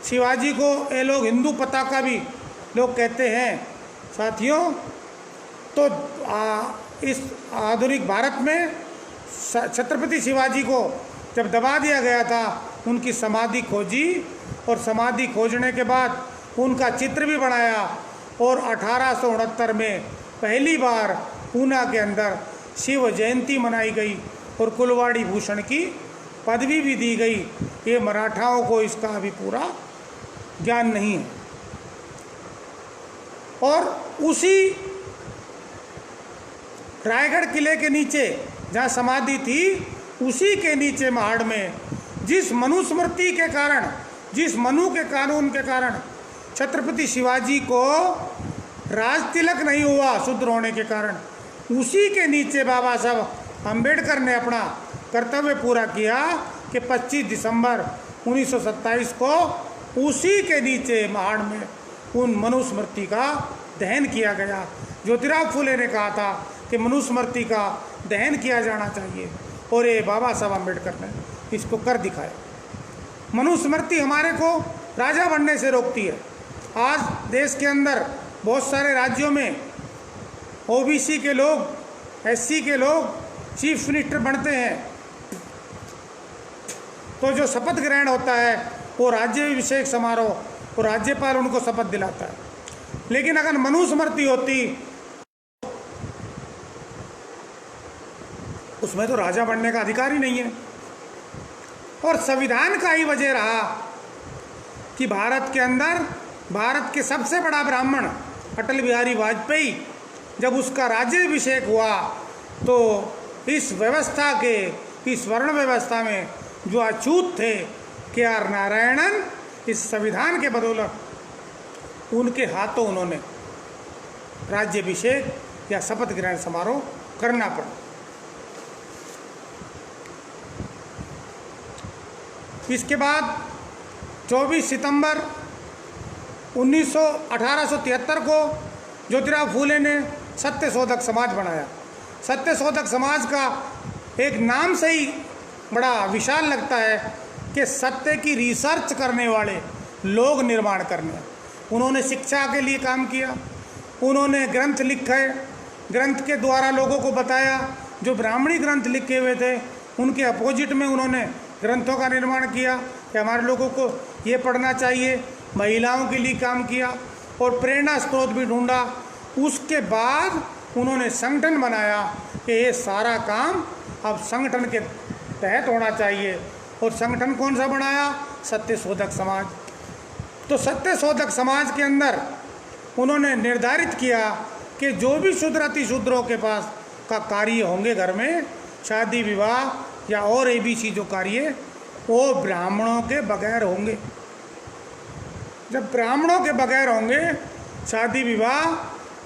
शिवाजी को ये लोग हिंदू पताका भी लोग कहते हैं। साथियों, तो इस आधुनिक भारत में छत्रपति शिवाजी को जब दबा दिया गया था, उनकी समाधि खोजी, और समाधि खोजने के बाद उनका चित्र भी बनाया, और 1869 में पहली बार पूना के अंदर शिव जयंती मनाई गई और कुलवाड़ी भूषण की पदवी भी दी गई। ये मराठाओं को इसका अभी पूरा ज्ञान नहीं है। और उसी रायगढ़ किले के नीचे जहाँ समाधि थी, उसी के नीचे महाड़ में जिस मनुस्मृति के कारण, जिस मनु के कानून के कारण छत्रपति शिवाजी को राज तिलक नहीं हुआ शुद्र होने के कारण, उसी के नीचे बाबा साहब अम्बेडकर ने अपना कर्तव्य पूरा किया कि 25 दिसंबर 1927 को उसी के नीचे महाड़ में उन मनुस्मृति का दहन किया गया। ज्योतिराव फूले ने कहा था कि मनुस्मृति का दहन किया जाना चाहिए, और ये बाबा साहब अम्बेडकर ने इसको कर दिखाया। मनुस्मृति हमारे को राजा बनने से रोकती है। आज देश के अंदर बहुत सारे राज्यों में ओबीसी के लोग, एससी के लोग चीफ मिनिस्टर बनते हैं, तो जो शपथ ग्रहण होता है वो राज्याभिषेक समारोह, वो राज्यपाल उनको शपथ दिलाता है। लेकिन अगर मनुस्मृति होती, उसमें तो राजा बनने का अधिकार ही नहीं है। और संविधान का ही वजह रहा कि भारत के अंदर भारत के सबसे बड़ा ब्राह्मण अटल बिहारी वाजपेयी, जब उसका राज्याभिषेक हुआ, तो इस व्यवस्था के, इस वर्ण व्यवस्था में जो अछूत थे KR नारायणन, इस संविधान के बदौलत उनके हाथों उन्होंने राज्याभिषेक या शपथ ग्रहण समारोह करना पड़ा। इसके बाद 24 सितंबर 1873 को ज्योतिराव फूले ने सत्यशोधक समाज बनाया। सत्यशोधक समाज का एक नाम से ही बड़ा विशाल लगता है कि सत्य की रिसर्च करने वाले लोग निर्माण करने। उन्होंने शिक्षा के लिए काम किया, उन्होंने ग्रंथ लिखे, ग्रंथ के द्वारा लोगों को बताया। जो ब्राह्मणी ग्रंथ लिखे हुए थे उनके अपोजिट में उन्होंने ग्रंथों का निर्माण किया कि हमारे लोगों को ये पढ़ना चाहिए। महिलाओं के लिए काम किया और प्रेरणा स्रोत भी ढूंढा। उसके बाद उन्होंने संगठन बनाया कि ये सारा काम अब संगठन के तहत होना चाहिए। और संगठन कौन सा बनाया? सत्यशोधक समाज। तो सत्यशोधक समाज के अंदर उन्होंने निर्धारित किया कि जो भी शूद्र अति शूद्रों के पास का कार्य होंगे घर में, शादी विवाह या और ABC जो कार्य, वो ब्राह्मणों के बगैर होंगे। जब ब्राह्मणों के बगैर होंगे शादी विवाह,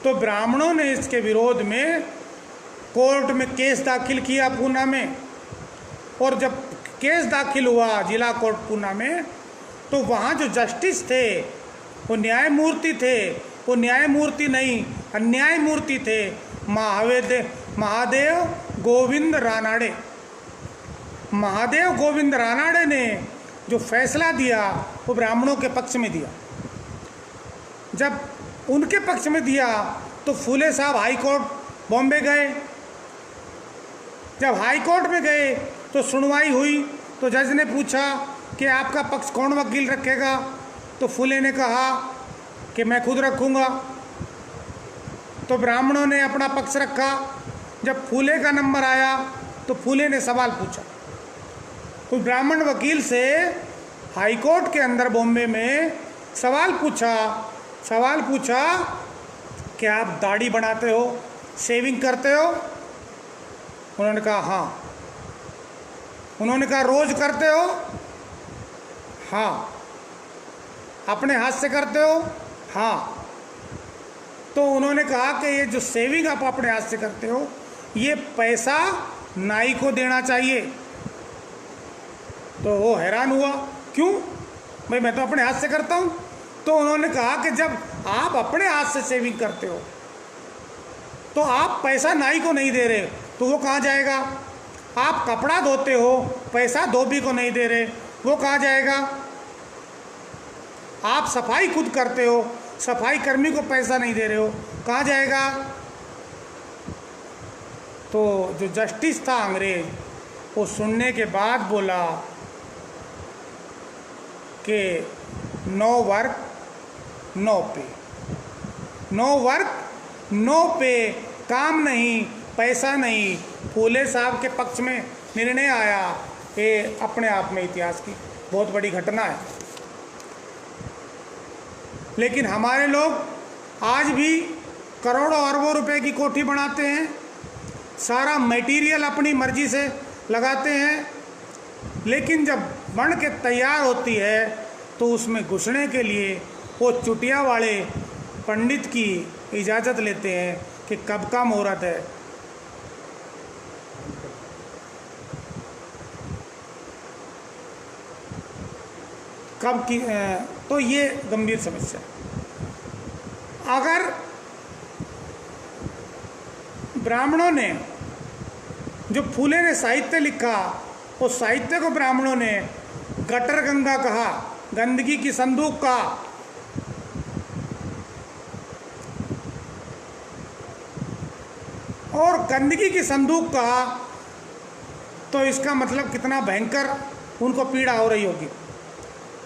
तो ब्राह्मणों ने इसके विरोध में कोर्ट में केस दाखिल किया पूना में। और जब केस दाखिल हुआ जिला कोर्ट पूना में, तो वहाँ जो जस्टिस थे वो न्यायमूर्ति थे, वो न्यायमूर्ति नहीं अन्यायमूर्ति थे, महादेव गोविंद रानाडे। महादेव गोविंद रानाडे ने जो फैसला दिया वो ब्राह्मणों के पक्ष में दिया। जब उनके पक्ष में दिया तो फूले साहब हाई कोर्ट बॉम्बे गए। जब हाई कोर्ट में गए तो सुनवाई हुई, तो जज ने पूछा कि आपका पक्ष कौन वकील रखेगा? तो फूले ने कहा कि मैं खुद रखूँगा। तो ब्राह्मणों ने अपना पक्ष रखा। जब फूले का नंबर आया तो फूले ने सवाल पूछा। तो ब्राह्मण वकील से हाई कोर्ट के अंदर बॉम्बे में सवाल पूछा कि आप दाढ़ी बनाते हो, शेविंग करते हो? उन्होंने कहा हाँ। उन्होंने कहा रोज करते हो? हाँ। अपने हाथ से करते हो? हाँ। तो उन्होंने कहा कि ये जो शेविंग आप अपने हाथ से करते हो, ये पैसा नाई को देना चाहिए। तो वो हैरान हुआ, क्यों भाई, मैं तो अपने हाथ से करता हूँ। तो उन्होंने कहा कि जब आप अपने हाथ से शेविंग करते हो तो आप पैसा नाई को नहीं दे रहे, तो वो कहाँ जाएगा? आप कपड़ा धोते हो, पैसा धोबी को नहीं दे रहे, वो कहाँ जाएगा? आप सफाई खुद करते हो, सफाई कर्मी को पैसा नहीं दे रहे हो, कहाँ जाएगा? तो जो जस्टिस था अंग्रेज, वो सुनने के बाद बोला कि नो वर्क नो पे, नो वर्क नो पे, काम नहीं पैसा नहीं। फूले साहब के पक्ष में निर्णय आया। ये अपने आप में इतिहास की बहुत बड़ी घटना है। लेकिन हमारे लोग आज भी करोड़ों अरबों रुपए की कोठी बनाते हैं, सारा मटेरियल अपनी मर्जी से लगाते हैं, लेकिन जब बन के तैयार होती है तो उसमें घुसने के लिए वो चुटिया वाले पंडित की इजाज़त लेते हैं कि कब का मुहूर्त है। कब की, तो ये गंभीर समस्या। अगर ब्राह्मणों ने, जो फूले ने साहित्य लिखा, उस साहित्य को ब्राह्मणों ने गटर गंगा कहा, गंदगी की संदूक का। और गंदगी की संदूक कहा तो इसका मतलब कितना भयंकर उनको पीड़ा हो रही होगी।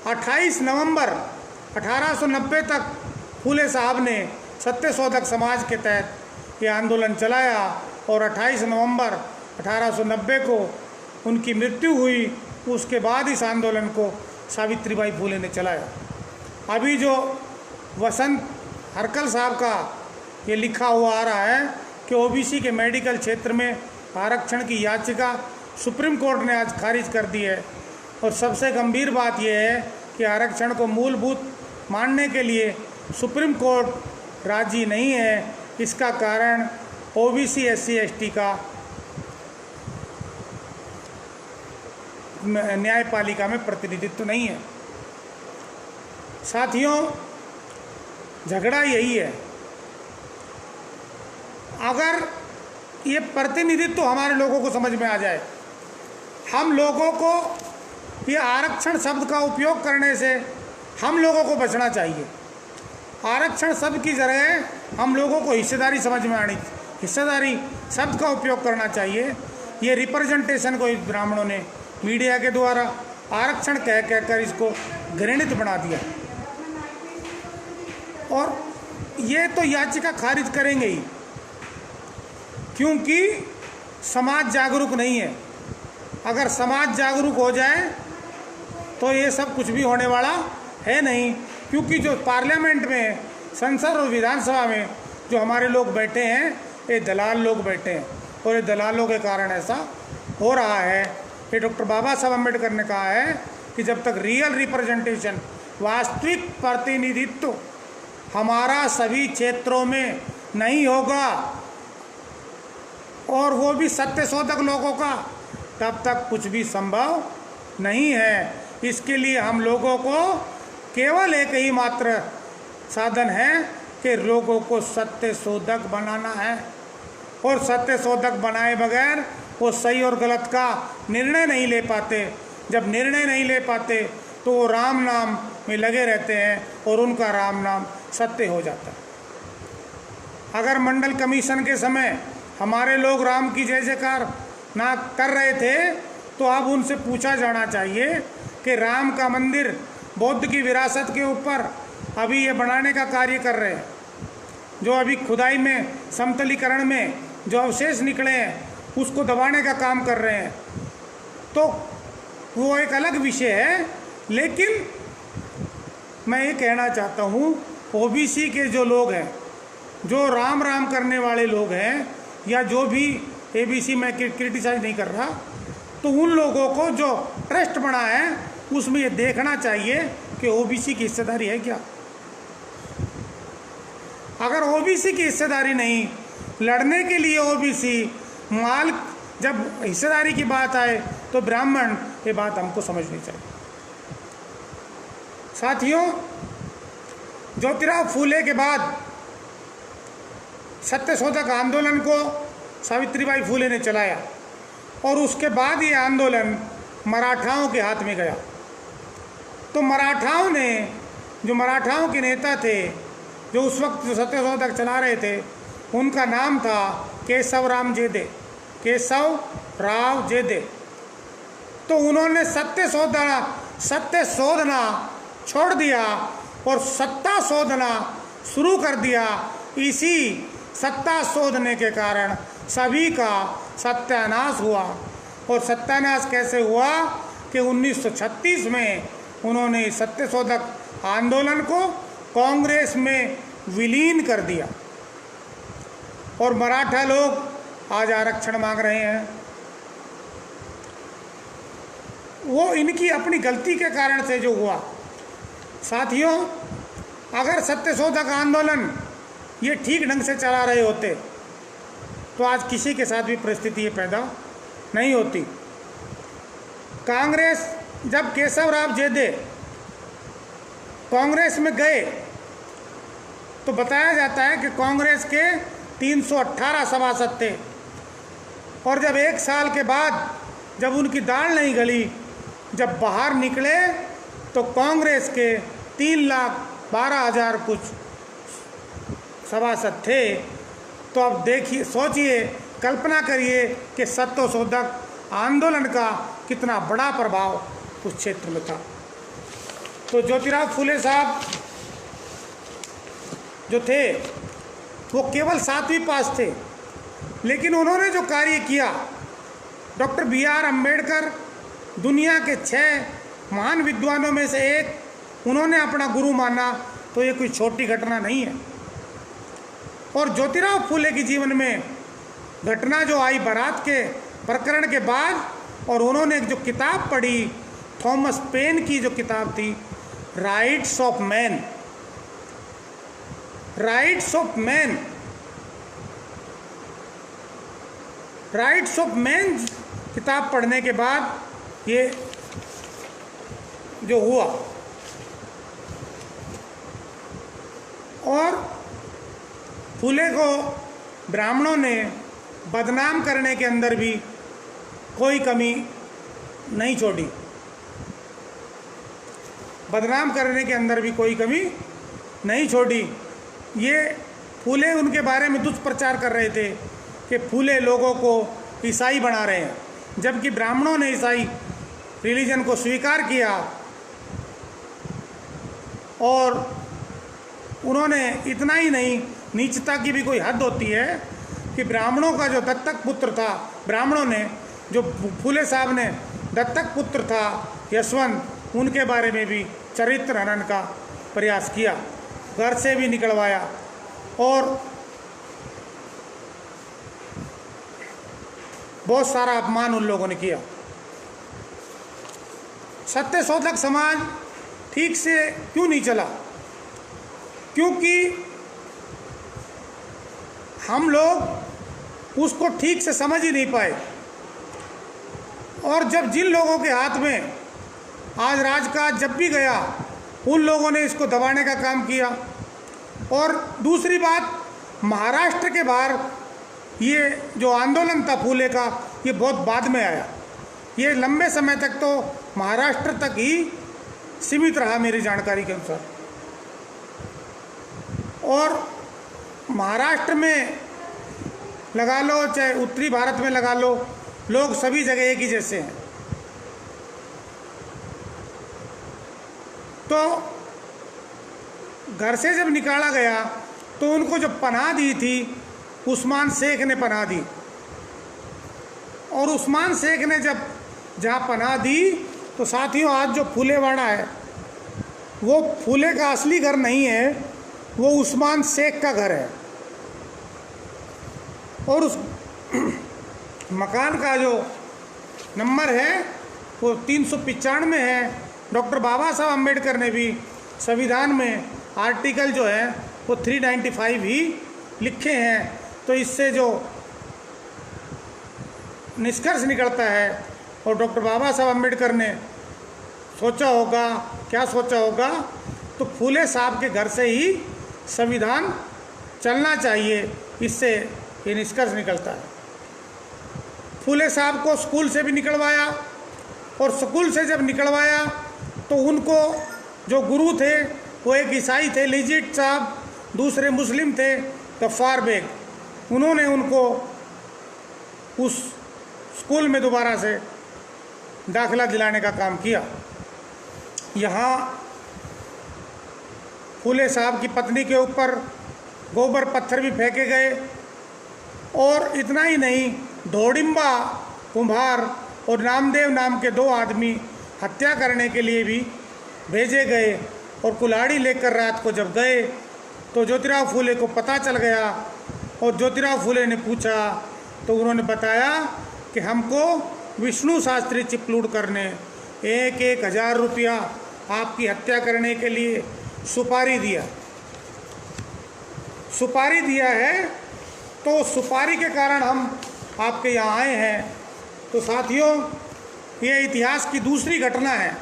28 नवंबर 1890 तक फूले साहब ने सत्यशोधक समाज के तहत ये आंदोलन चलाया और 28 नवंबर 1890 को उनकी मृत्यु हुई। उसके बाद इस आंदोलन को सावित्रीबाई फूले ने चलाया। अभी जो वसंत हरकल साहब का ये लिखा हुआ आ रहा है कि ओबीसी के मेडिकल क्षेत्र में आरक्षण की याचिका सुप्रीम कोर्ट ने आज खारिज कर दी है। और सबसे गंभीर बात यह है कि आरक्षण को मूलभूत मानने के लिए सुप्रीम कोर्ट राजी नहीं है। इसका कारण ओबीसी SC ST का न्यायपालिका में प्रतिनिधित्व नहीं है। साथियों, झगड़ा यही है, अगर ये प्रतिनिधित्व हमारे लोगों को समझ में आ जाए, हम लोगों को ये आरक्षण शब्द का उपयोग करने से हम लोगों को बचना चाहिए। आरक्षण शब्द की जगह हम लोगों को हिस्सेदारी समझ में आनी, हिस्सेदारी शब्द का उपयोग करना चाहिए। ये रिप्रेजेंटेशन को ब्राह्मणों ने मीडिया के द्वारा आरक्षण कह कहकर इसको घृणित बना दिया, और ये तो याचिका खारिज करेंगे ही, क्योंकि समाज जागरूक नहीं है। अगर समाज जागरूक हो जाए तो ये सब कुछ भी होने वाला है नहीं, क्योंकि जो पार्लियामेंट में, संसद और विधानसभा में जो हमारे लोग बैठे हैं, ये दलाल लोग बैठे हैं, और ये दलालों के कारण ऐसा हो रहा है। ये डॉक्टर बाबा साहब अम्बेडकर ने कहा है कि जब तक रियल रिप्रेजेंटेशन, वास्तविक प्रतिनिधित्व हमारा सभी क्षेत्रों में नहीं होगा, और वो भी सत्यशोधक लोगों का, तब तक कुछ भी संभव नहीं है। इसके लिए हम लोगों को केवल एक ही मात्र साधन है कि लोगों को सत्यशोधक बनाना है, और सत्यशोधक बनाए बगैर वो सही और गलत का निर्णय नहीं ले पाते। जब निर्णय नहीं ले पाते तो वो राम नाम में लगे रहते हैं, और उनका राम नाम सत्य हो जाता है। अगर मंडल कमीशन के समय हमारे लोग राम की जय जयकार ना कर रहे थे, तो अब उनसे पूछा जाना चाहिए कि राम का मंदिर बौद्ध की विरासत के ऊपर अभी ये बनाने का कार्य कर रहे हैं, जो अभी खुदाई में, समतलीकरण में जो अवशेष निकले हैं उसको दबाने का काम कर रहे हैं, तो वो एक अलग विषय है। लेकिन मैं ये कहना चाहता हूँ, ओबीसी के जो लोग हैं, जो राम राम करने वाले लोग हैं, या जो भी एबीसी में क्रिटिसाइज नहीं कर रहा, तो उन लोगों को जो ट्रस्ट बना है उसमें ये देखना चाहिए कि ओबीसी की हिस्सेदारी है क्या। अगर ओबीसी की हिस्सेदारी नहीं, लड़ने के लिए ओबीसी माल, जब हिस्सेदारी की बात आए तो ब्राह्मण, ये बात हमको समझनी चाहिए। साथियों, ज्योतिराव फूले के बाद सत्यशोधक आंदोलन को सावित्रीबाई फूले ने चलाया, और उसके बाद ये आंदोलन मराठाओं के हाथ में गया। तो मराठाओं ने, जो मराठाओं के नेता थे, जो उस वक्त जो सत्यशोधक चला रहे थे, उनका नाम था केशव राम जेदे, केशव राव जेदे। तो उन्होंने सत्य शोधना छोड़ दिया और सत्ता शोधना शुरू कर दिया। इसी सत्ता शोधने के कारण सभी का सत्यानाश हुआ। और सत्यानाश कैसे हुआ कि 1936 में उन्होंने सत्यशोधक आंदोलन को कांग्रेस में विलीन कर दिया, और मराठा लोग आज आरक्षण मांग रहे हैं। वो इनकी अपनी गलती के कारण से जो हुआ। साथियों, अगर सत्यशोधक आंदोलन ये ठीक ढंग से चला रहे होते तो आज किसी के साथ भी परिस्थिति ये पैदा नहीं होती। कांग्रेस, जब केशव राव जेदे कांग्रेस में गए तो बताया जाता है कि कांग्रेस के 318 सभासद थे, और जब एक साल के बाद जब उनकी दाल नहीं गली, जब बाहर निकले तो कांग्रेस के 3,12,000 कुछ सभासद थे। तो अब देखिए, सोचिए, कल्पना करिए कि सत्यशोधक आंदोलन का कितना बड़ा प्रभाव उस क्षेत्र में था। तो ज्योतिराव फूले साहब जो थे वो केवल 7वीं पास थे, लेकिन उन्होंने जो कार्य किया, डॉक्टर BR अम्बेडकर दुनिया के 6 महान विद्वानों में से एक, उन्होंने अपना गुरु माना, तो ये कोई छोटी घटना नहीं है। और ज्योतिराव फूले के जीवन में घटना जो आई बारात के प्रकरण के बाद, और उन्होंने एक जो किताब पढ़ी, थॉमस पेन की जो किताब थी, rights of man, rights of man, rights of man किताब पढ़ने के बाद ये जो हुआ, और फुले को ब्राह्मणों ने बदनाम करने के अंदर भी कोई कमी नहीं छोड़ी, बदनाम करने के अंदर भी कोई कमी नहीं छोड़ी। ये फुले उनके बारे में दुष्प्रचार कर रहे थे कि फुले लोगों को ईसाई बना रहे हैं, जबकि ब्राह्मणों ने ईसाई रिलीजन को स्वीकार किया और उन्होंने इतना ही नहीं, नीचता की भी कोई हद होती है कि ब्राह्मणों का जो दत्तक पुत्र था, ब्राह्मणों ने जो फुले साहब ने दत्तक पुत्र था यशवंत, उनके बारे में भी चरित्र हनन का प्रयास किया, घर से भी निकलवाया और बहुत सारा अपमान उन लोगों ने किया। सत्य शोधक समाज ठीक से क्यों नहीं चला? क्योंकि हम लोग उसको ठीक से समझ ही नहीं पाए, और जब जिन लोगों के हाथ में आज राजकाज जब भी गया, उन लोगों ने इसको दबाने का काम किया। और दूसरी बात, महाराष्ट्र के बाहर ये जो आंदोलन था फूले का, ये बहुत बाद में आया। ये लंबे समय तक तो महाराष्ट्र तक ही सीमित रहा मेरी जानकारी के अनुसार, और महाराष्ट्र में लगा लो चाहे उत्तरी भारत में लगा लो, लोग सभी जगह एक ही जैसे हैं। तो घर से जब निकाला गया तो उनको जो पनाह दी थी उस्मान शेख ने पनाह दी, और उस्मान शेख ने जब जहाँ पनाह दी तो साथियों आज जो फुलेवाड़ा है वो फुले का असली घर नहीं है, वो उस्मान शेख का घर है। और उस मकान का जो नंबर है वो 395 है। डॉक्टर बाबा साहब अम्बेडकर ने भी संविधान में आर्टिकल जो है वो 395 ही लिखे हैं। तो इससे जो निष्कर्ष निकलता है, और डॉक्टर बाबा साहब अम्बेडकर ने सोचा होगा, क्या सोचा होगा, तो फूले साहब के घर से ही संविधान चलना चाहिए, इससे ये निष्कर्ष निकलता है। फूले साहब को स्कूल से भी निकलवाया, और स्कूल से जब निकलवाया तो उनको जो गुरु थे वो एक ईसाई थे लिजिट साहब, दूसरे मुस्लिम थे गफ्फार बेग। उन्होंने उनको उस स्कूल में दोबारा से दाखिला दिलाने का काम किया। यहाँ फूले साहब की पत्नी के ऊपर गोबर पत्थर भी फेंके गए, और इतना ही नहीं, धोडिम्बा कुम्हार और नामदेव नाम के 2 आदमी हत्या करने के लिए भी भेजे गए। और कुल्हाड़ी लेकर रात को जब गए तो ज्योतिराव फूले को पता चल गया, और ज्योतिराव फूले ने पूछा तो उन्होंने बताया कि हमको विष्णु शास्त्री चिपलूणकर ने 1,000 रुपया आपकी हत्या करने के लिए सुपारी दिया है, तो सुपारी के कारण हम आपके यहाँ आए हैं। तो साथियों, ये इतिहास की दूसरी घटना है।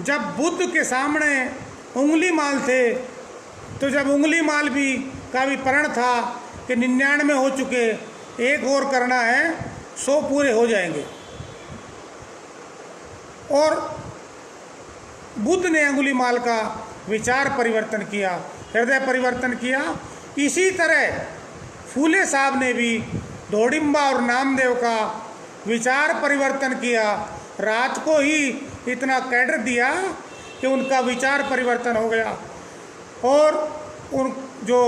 जब बुद्ध के सामने उंगली माल थे, तो जब उंगली माल भी का भी प्रण था कि 99 हो चुके, एक और करना है, 100 पूरे हो जाएंगे, और बुद्ध ने उंगली माल का विचार परिवर्तन किया, हृदय परिवर्तन किया। इसी तरह फूले साहब ने भी धोडिम्बा और नामदेव का विचार परिवर्तन किया। रात को ही इतना कैडर दिया कि उनका विचार परिवर्तन हो गया, और उन जो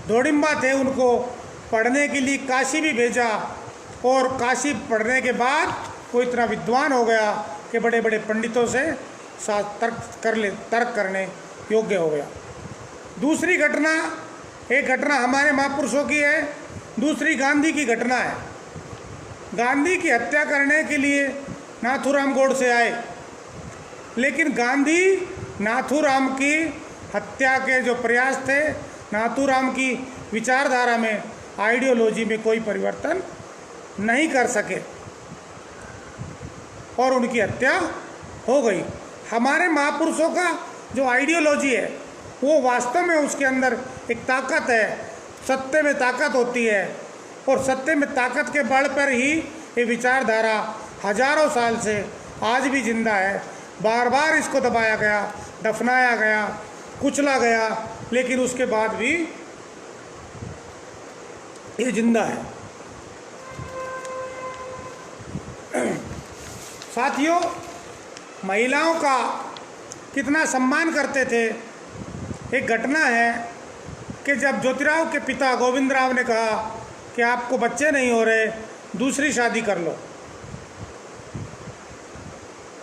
धोडिम्बा थे उनको पढ़ने के लिए काशी भी भेजा, और काशी पढ़ने के बाद वो इतना विद्वान हो गया कि बड़े बड़े पंडितों से तर्क करने योग्य हो गया। दूसरी घटना, एक घटना हमारे महापुरुषों की है, दूसरी गांधी की घटना है। गांधी की हत्या करने के लिए नाथूराम गोडसे आए, लेकिन गांधी नाथूराम की हत्या के जो प्रयास थे, नाथूराम की विचारधारा में, आइडियोलॉजी में कोई परिवर्तन नहीं कर सके। और उनकी हत्या हो गई। हमारे महापुरुषों का जो आइडियोलॉजी है वो वास्तव में उसके अंदर एक ताकत है, सत्य में ताकत होती है, और सत्य में ताकत के बल पर ही ये विचारधारा हजारों साल से आज भी जिंदा है। बार बार इसको दबाया गया, दफनाया गया, कुचला गया, लेकिन उसके बाद भी ये जिंदा है। साथियों, महिलाओं का कितना सम्मान करते थे। एक घटना है कि जब ज्योतिराव के पिता गोविंद राव ने कहा कि आपको बच्चे नहीं हो रहे, दूसरी शादी कर लो,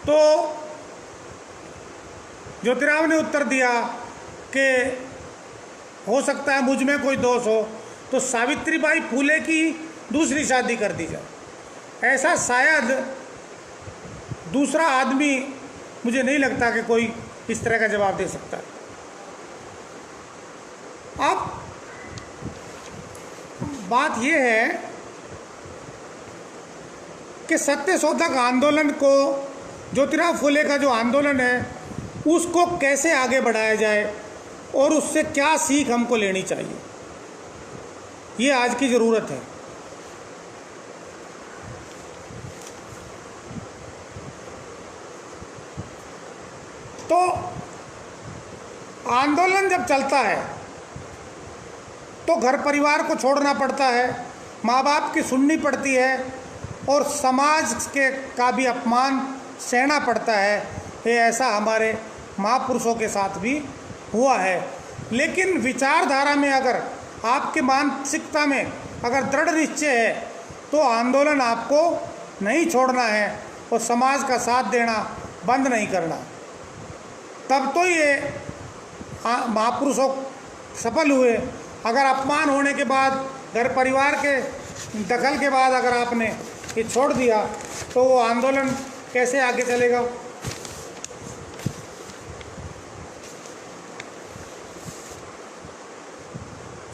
तो ज्योतिराव ने उत्तर दिया कि हो सकता है मुझ में कोई दोष हो, तो सावित्रीबाई फूले की दूसरी शादी कर दी जाए। ऐसा शायद दूसरा आदमी मुझे नहीं लगता कि कोई इस तरह का जवाब दे सकता है। अब बात यह है कि सत्यशोधक आंदोलन को, ज्योतिराव फुले का जो आंदोलन है, उसको कैसे आगे बढ़ाया जाए और उससे क्या सीख हमको लेनी चाहिए, ये आज की ज़रूरत है। तो आंदोलन जब चलता है तो घर परिवार को छोड़ना पड़ता है, माँ बाप की सुननी पड़ती है, और समाज के का भी अपमान सहना पड़ता है। ये ऐसा हमारे महापुरुषों के साथ भी हुआ है। लेकिन विचारधारा में अगर आपके मानसिकता में अगर दृढ़ निश्चय है तो आंदोलन आपको नहीं छोड़ना है और समाज का साथ देना बंद नहीं करना। तब तो ये महापुरुषों सफल हुए। अगर अपमान होने के बाद, घर परिवार के दखल के बाद अगर आपने ये छोड़ दिया तो वो आंदोलन कैसे आगे चलेगा।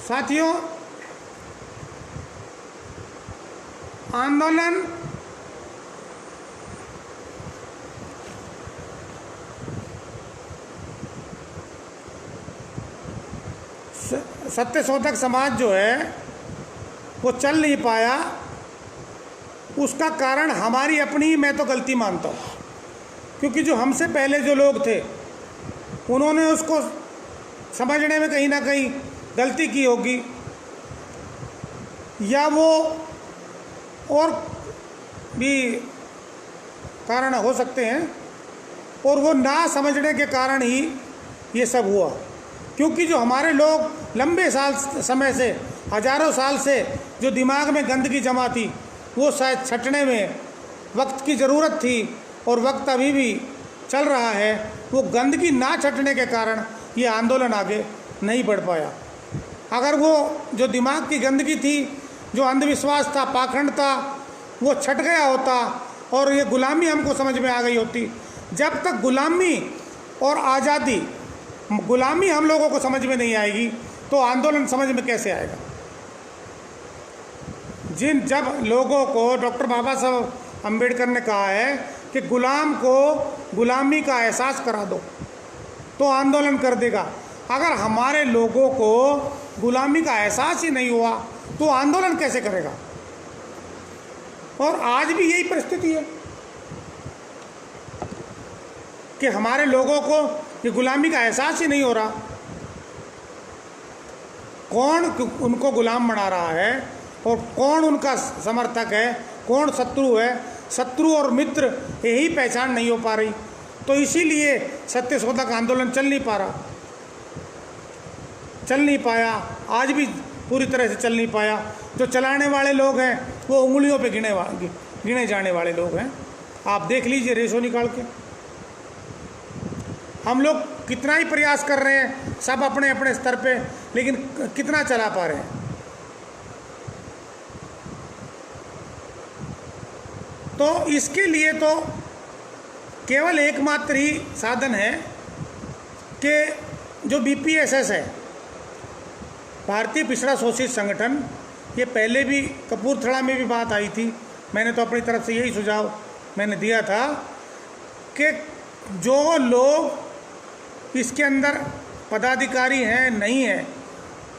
साथियों, आंदोलन सत्यशोधक समाज जो है वो चल नहीं पाया, उसका कारण हमारी अपनी ही मैं तो गलती मानता हूँ। क्योंकि जो हमसे पहले जो लोग थे उन्होंने उसको समझने में कहीं ना कहीं गलती की होगी, या वो और भी कारण हो सकते हैं, और वो ना समझने के कारण ही ये सब हुआ। क्योंकि जो हमारे लोग लंबे समय से, हजारों साल से जो दिमाग में गंदगी जमा थी, वो शायद छटने में वक्त की ज़रूरत थी, और वक्त अभी भी चल रहा है। वो गंदगी ना छटने के कारण ये आंदोलन आगे नहीं बढ़ पाया। अगर वो जो दिमाग की गंदगी थी, जो अंधविश्वास था, पाखंड था, वो छट गया होता और ये गुलामी हमको समझ में आ गई होती। जब तक गुलामी और आज़ादी, गुलामी हम लोगों को समझ में नहीं आएगी तो आंदोलन समझ में कैसे आएगा। जब लोगों को डॉक्टर बाबा साहब अम्बेडकर ने कहा है कि गुलाम को गुलामी का एहसास करा दो तो आंदोलन कर देगा। अगर हमारे लोगों को गुलामी का एहसास ही नहीं हुआ तो आंदोलन कैसे करेगा। और आज भी यही परिस्थिति है कि हमारे लोगों को ये गुलामी का एहसास ही नहीं हो रहा। कौन उनको गुलाम बना रहा है और कौन उनका समर्थक है, कौन शत्रु है। शत्रु और मित्र यही पहचान नहीं हो पा रही। तो इसीलिए सत्यशोधक आंदोलन चल नहीं पाया, आज भी पूरी तरह से चल नहीं पाया। जो चलाने वाले लोग हैं वो उंगलियों पे गिने जाने वाले लोग हैं। आप देख लीजिए रेशो निकाल के। हम लोग कितना ही प्रयास कर रहे हैं, सब अपने अपने स्तर पे, लेकिन कितना चला पा रहे हैं। तो इसके लिए तो केवल एकमात्र ही साधन है कि जो BPSS है, भारतीय पिछड़ा शोषित संगठन, ये पहले भी कपूरथला में भी बात आई थी। मैंने तो अपनी तरफ से यही सुझाव मैंने दिया था कि जो लोग इसके अंदर पदाधिकारी हैं नहीं हैं,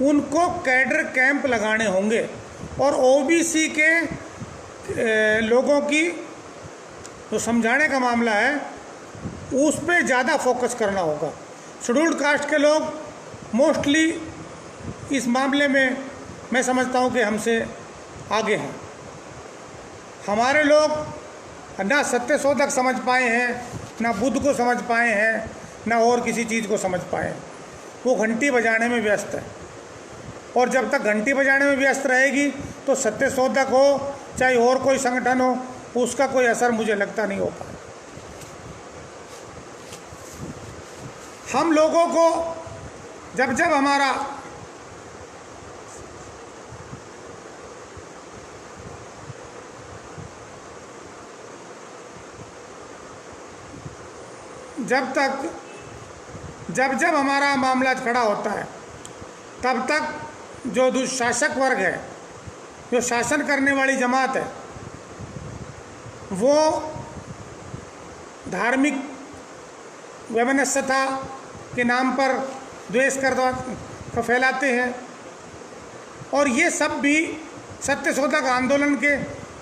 उनको कैडर कैंप लगाने होंगे और ओबीसी के लोगों की जो समझाने का मामला है उस पर ज़्यादा फोकस करना होगा। शेड्यूल्ड कास्ट के लोग मोस्टली इस मामले में मैं समझता हूँ कि हमसे आगे हैं। हमारे लोग ना सत्य शोधक समझ पाए हैं, ना बुद्ध को समझ पाए हैं, ना और किसी चीज़ को समझ पाए हैं। वो घंटी बजाने में व्यस्त है, और जब तक घंटी बजाने में व्यस्त रहेगी तो सत्य शोधक हो चाहे और कोई संगठन हो, उसका कोई असर मुझे लगता नहीं हो पाए। हम लोगों को जब जब हमारा जब जब हमारा मामला खड़ा होता है, तब तक जो दुशासक वर्ग है, जो शासन करने वाली जमात है, वो धार्मिक वैमनस्यता के नाम पर द्वेष कर फैलाते हैं। और ये सब भी सत्यशोधक आंदोलन के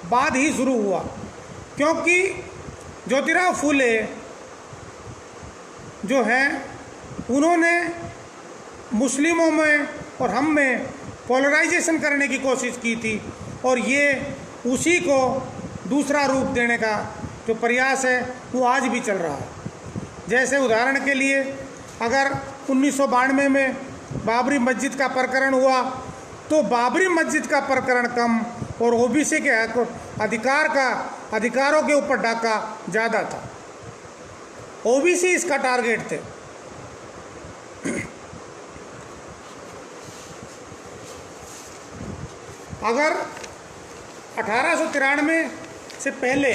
बाद ही शुरू हुआ, क्योंकि ज्योतिराव फूले जो हैं उन्होंने मुस्लिमों में और हम में पोलराइजेशन करने की कोशिश की थी, और ये उसी को दूसरा रूप देने का जो प्रयास है वो आज भी चल रहा है। जैसे उदाहरण के लिए, अगर 1992 में बाबरी मस्जिद का प्रकरण हुआ तो बाबरी मस्जिद का प्रकरण कम और ओबीसी के अधिकारों के ऊपर डाका ज़्यादा था। ओबीसी इसका टारगेट थे। अगर 1893 से पहले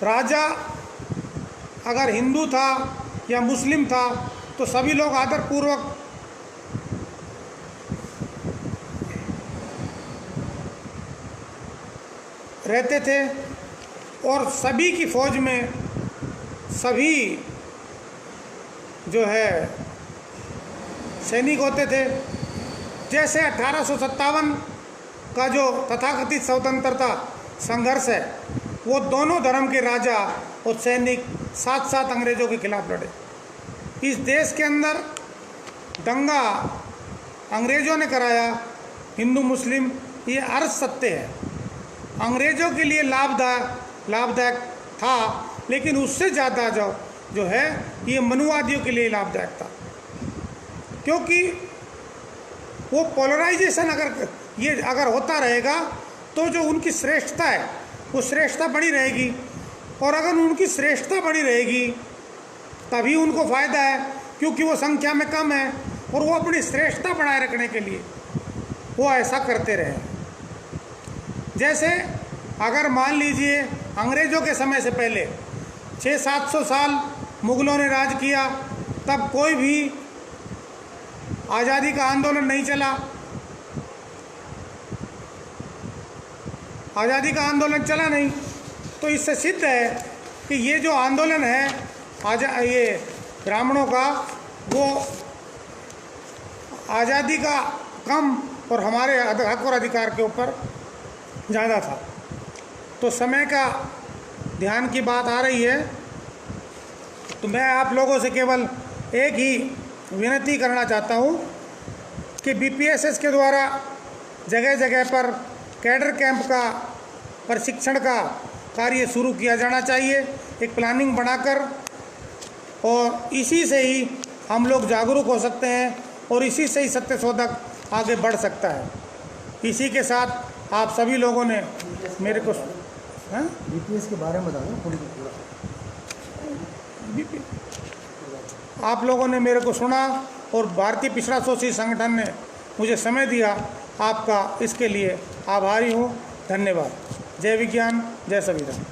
राजा अगर हिंदू था या मुस्लिम था तो सभी लोग आदरपूर्वक रहते थे, और सभी की फौज में सभी जो है सैनिक होते थे। जैसे 1857 का जो तथाकथित स्वतंत्रता संघर्ष है, वो दोनों धर्म के राजा और सैनिक साथ साथ अंग्रेज़ों के खिलाफ लड़े। इस देश के अंदर दंगा अंग्रेज़ों ने कराया, हिंदू मुस्लिम, ये अर्थ सत्य है। अंग्रेज़ों के लिए लाभदायक था, लेकिन उससे ज़्यादा जो है ये मनुवादियों के लिए लाभदायक था, क्योंकि वो पोलराइजेशन अगर होता रहेगा तो जो उनकी श्रेष्ठता है वो श्रेष्ठता बनी रहेगी, और अगर उनकी श्रेष्ठता बनी रहेगी तभी उनको फ़ायदा है, क्योंकि वो संख्या में कम है और वो अपनी श्रेष्ठता बनाए रखने के लिए वो ऐसा करते रहे। जैसे अगर मान लीजिए अंग्रेज़ों के समय से पहले 600-700 साल मुग़लों ने राज किया, तब कोई भी आज़ादी का आंदोलन नहीं चला। आज़ादी का आंदोलन चला नहीं, तो इससे सिद्ध है कि ये जो आंदोलन है ये ब्राह्मणों का, वो आज़ादी का कम और हमारे हक और अधिकार के ऊपर ज़्यादा था। तो समय का ध्यान की बात आ रही है, तो मैं आप लोगों से केवल एक ही विनती करना चाहता हूँ कि बीपीएसएस के द्वारा जगह जगह पर कैडर कैंप का प्रशिक्षण का कार्य शुरू किया जाना चाहिए, एक प्लानिंग बनाकर, और इसी से ही हम लोग जागरूक हो सकते हैं और इसी से ही सत्यशोधक आगे बढ़ सकता है। इसी के साथ आप सभी लोगों ने मेरे को बीपीएस के बारे में बता दो पूरा। आप लोगों ने मेरे को सुना और भारतीय पिछड़ा शोषित संगठन ने मुझे समय दिया, आपका इसके लिए आभारी हूँ। धन्यवाद। जय विज्ञान, जय संविधान।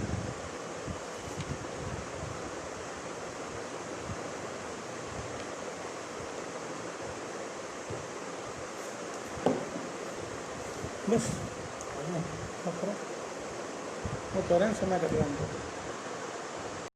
बस वो कह रहे हैं समय का ध्यान दो।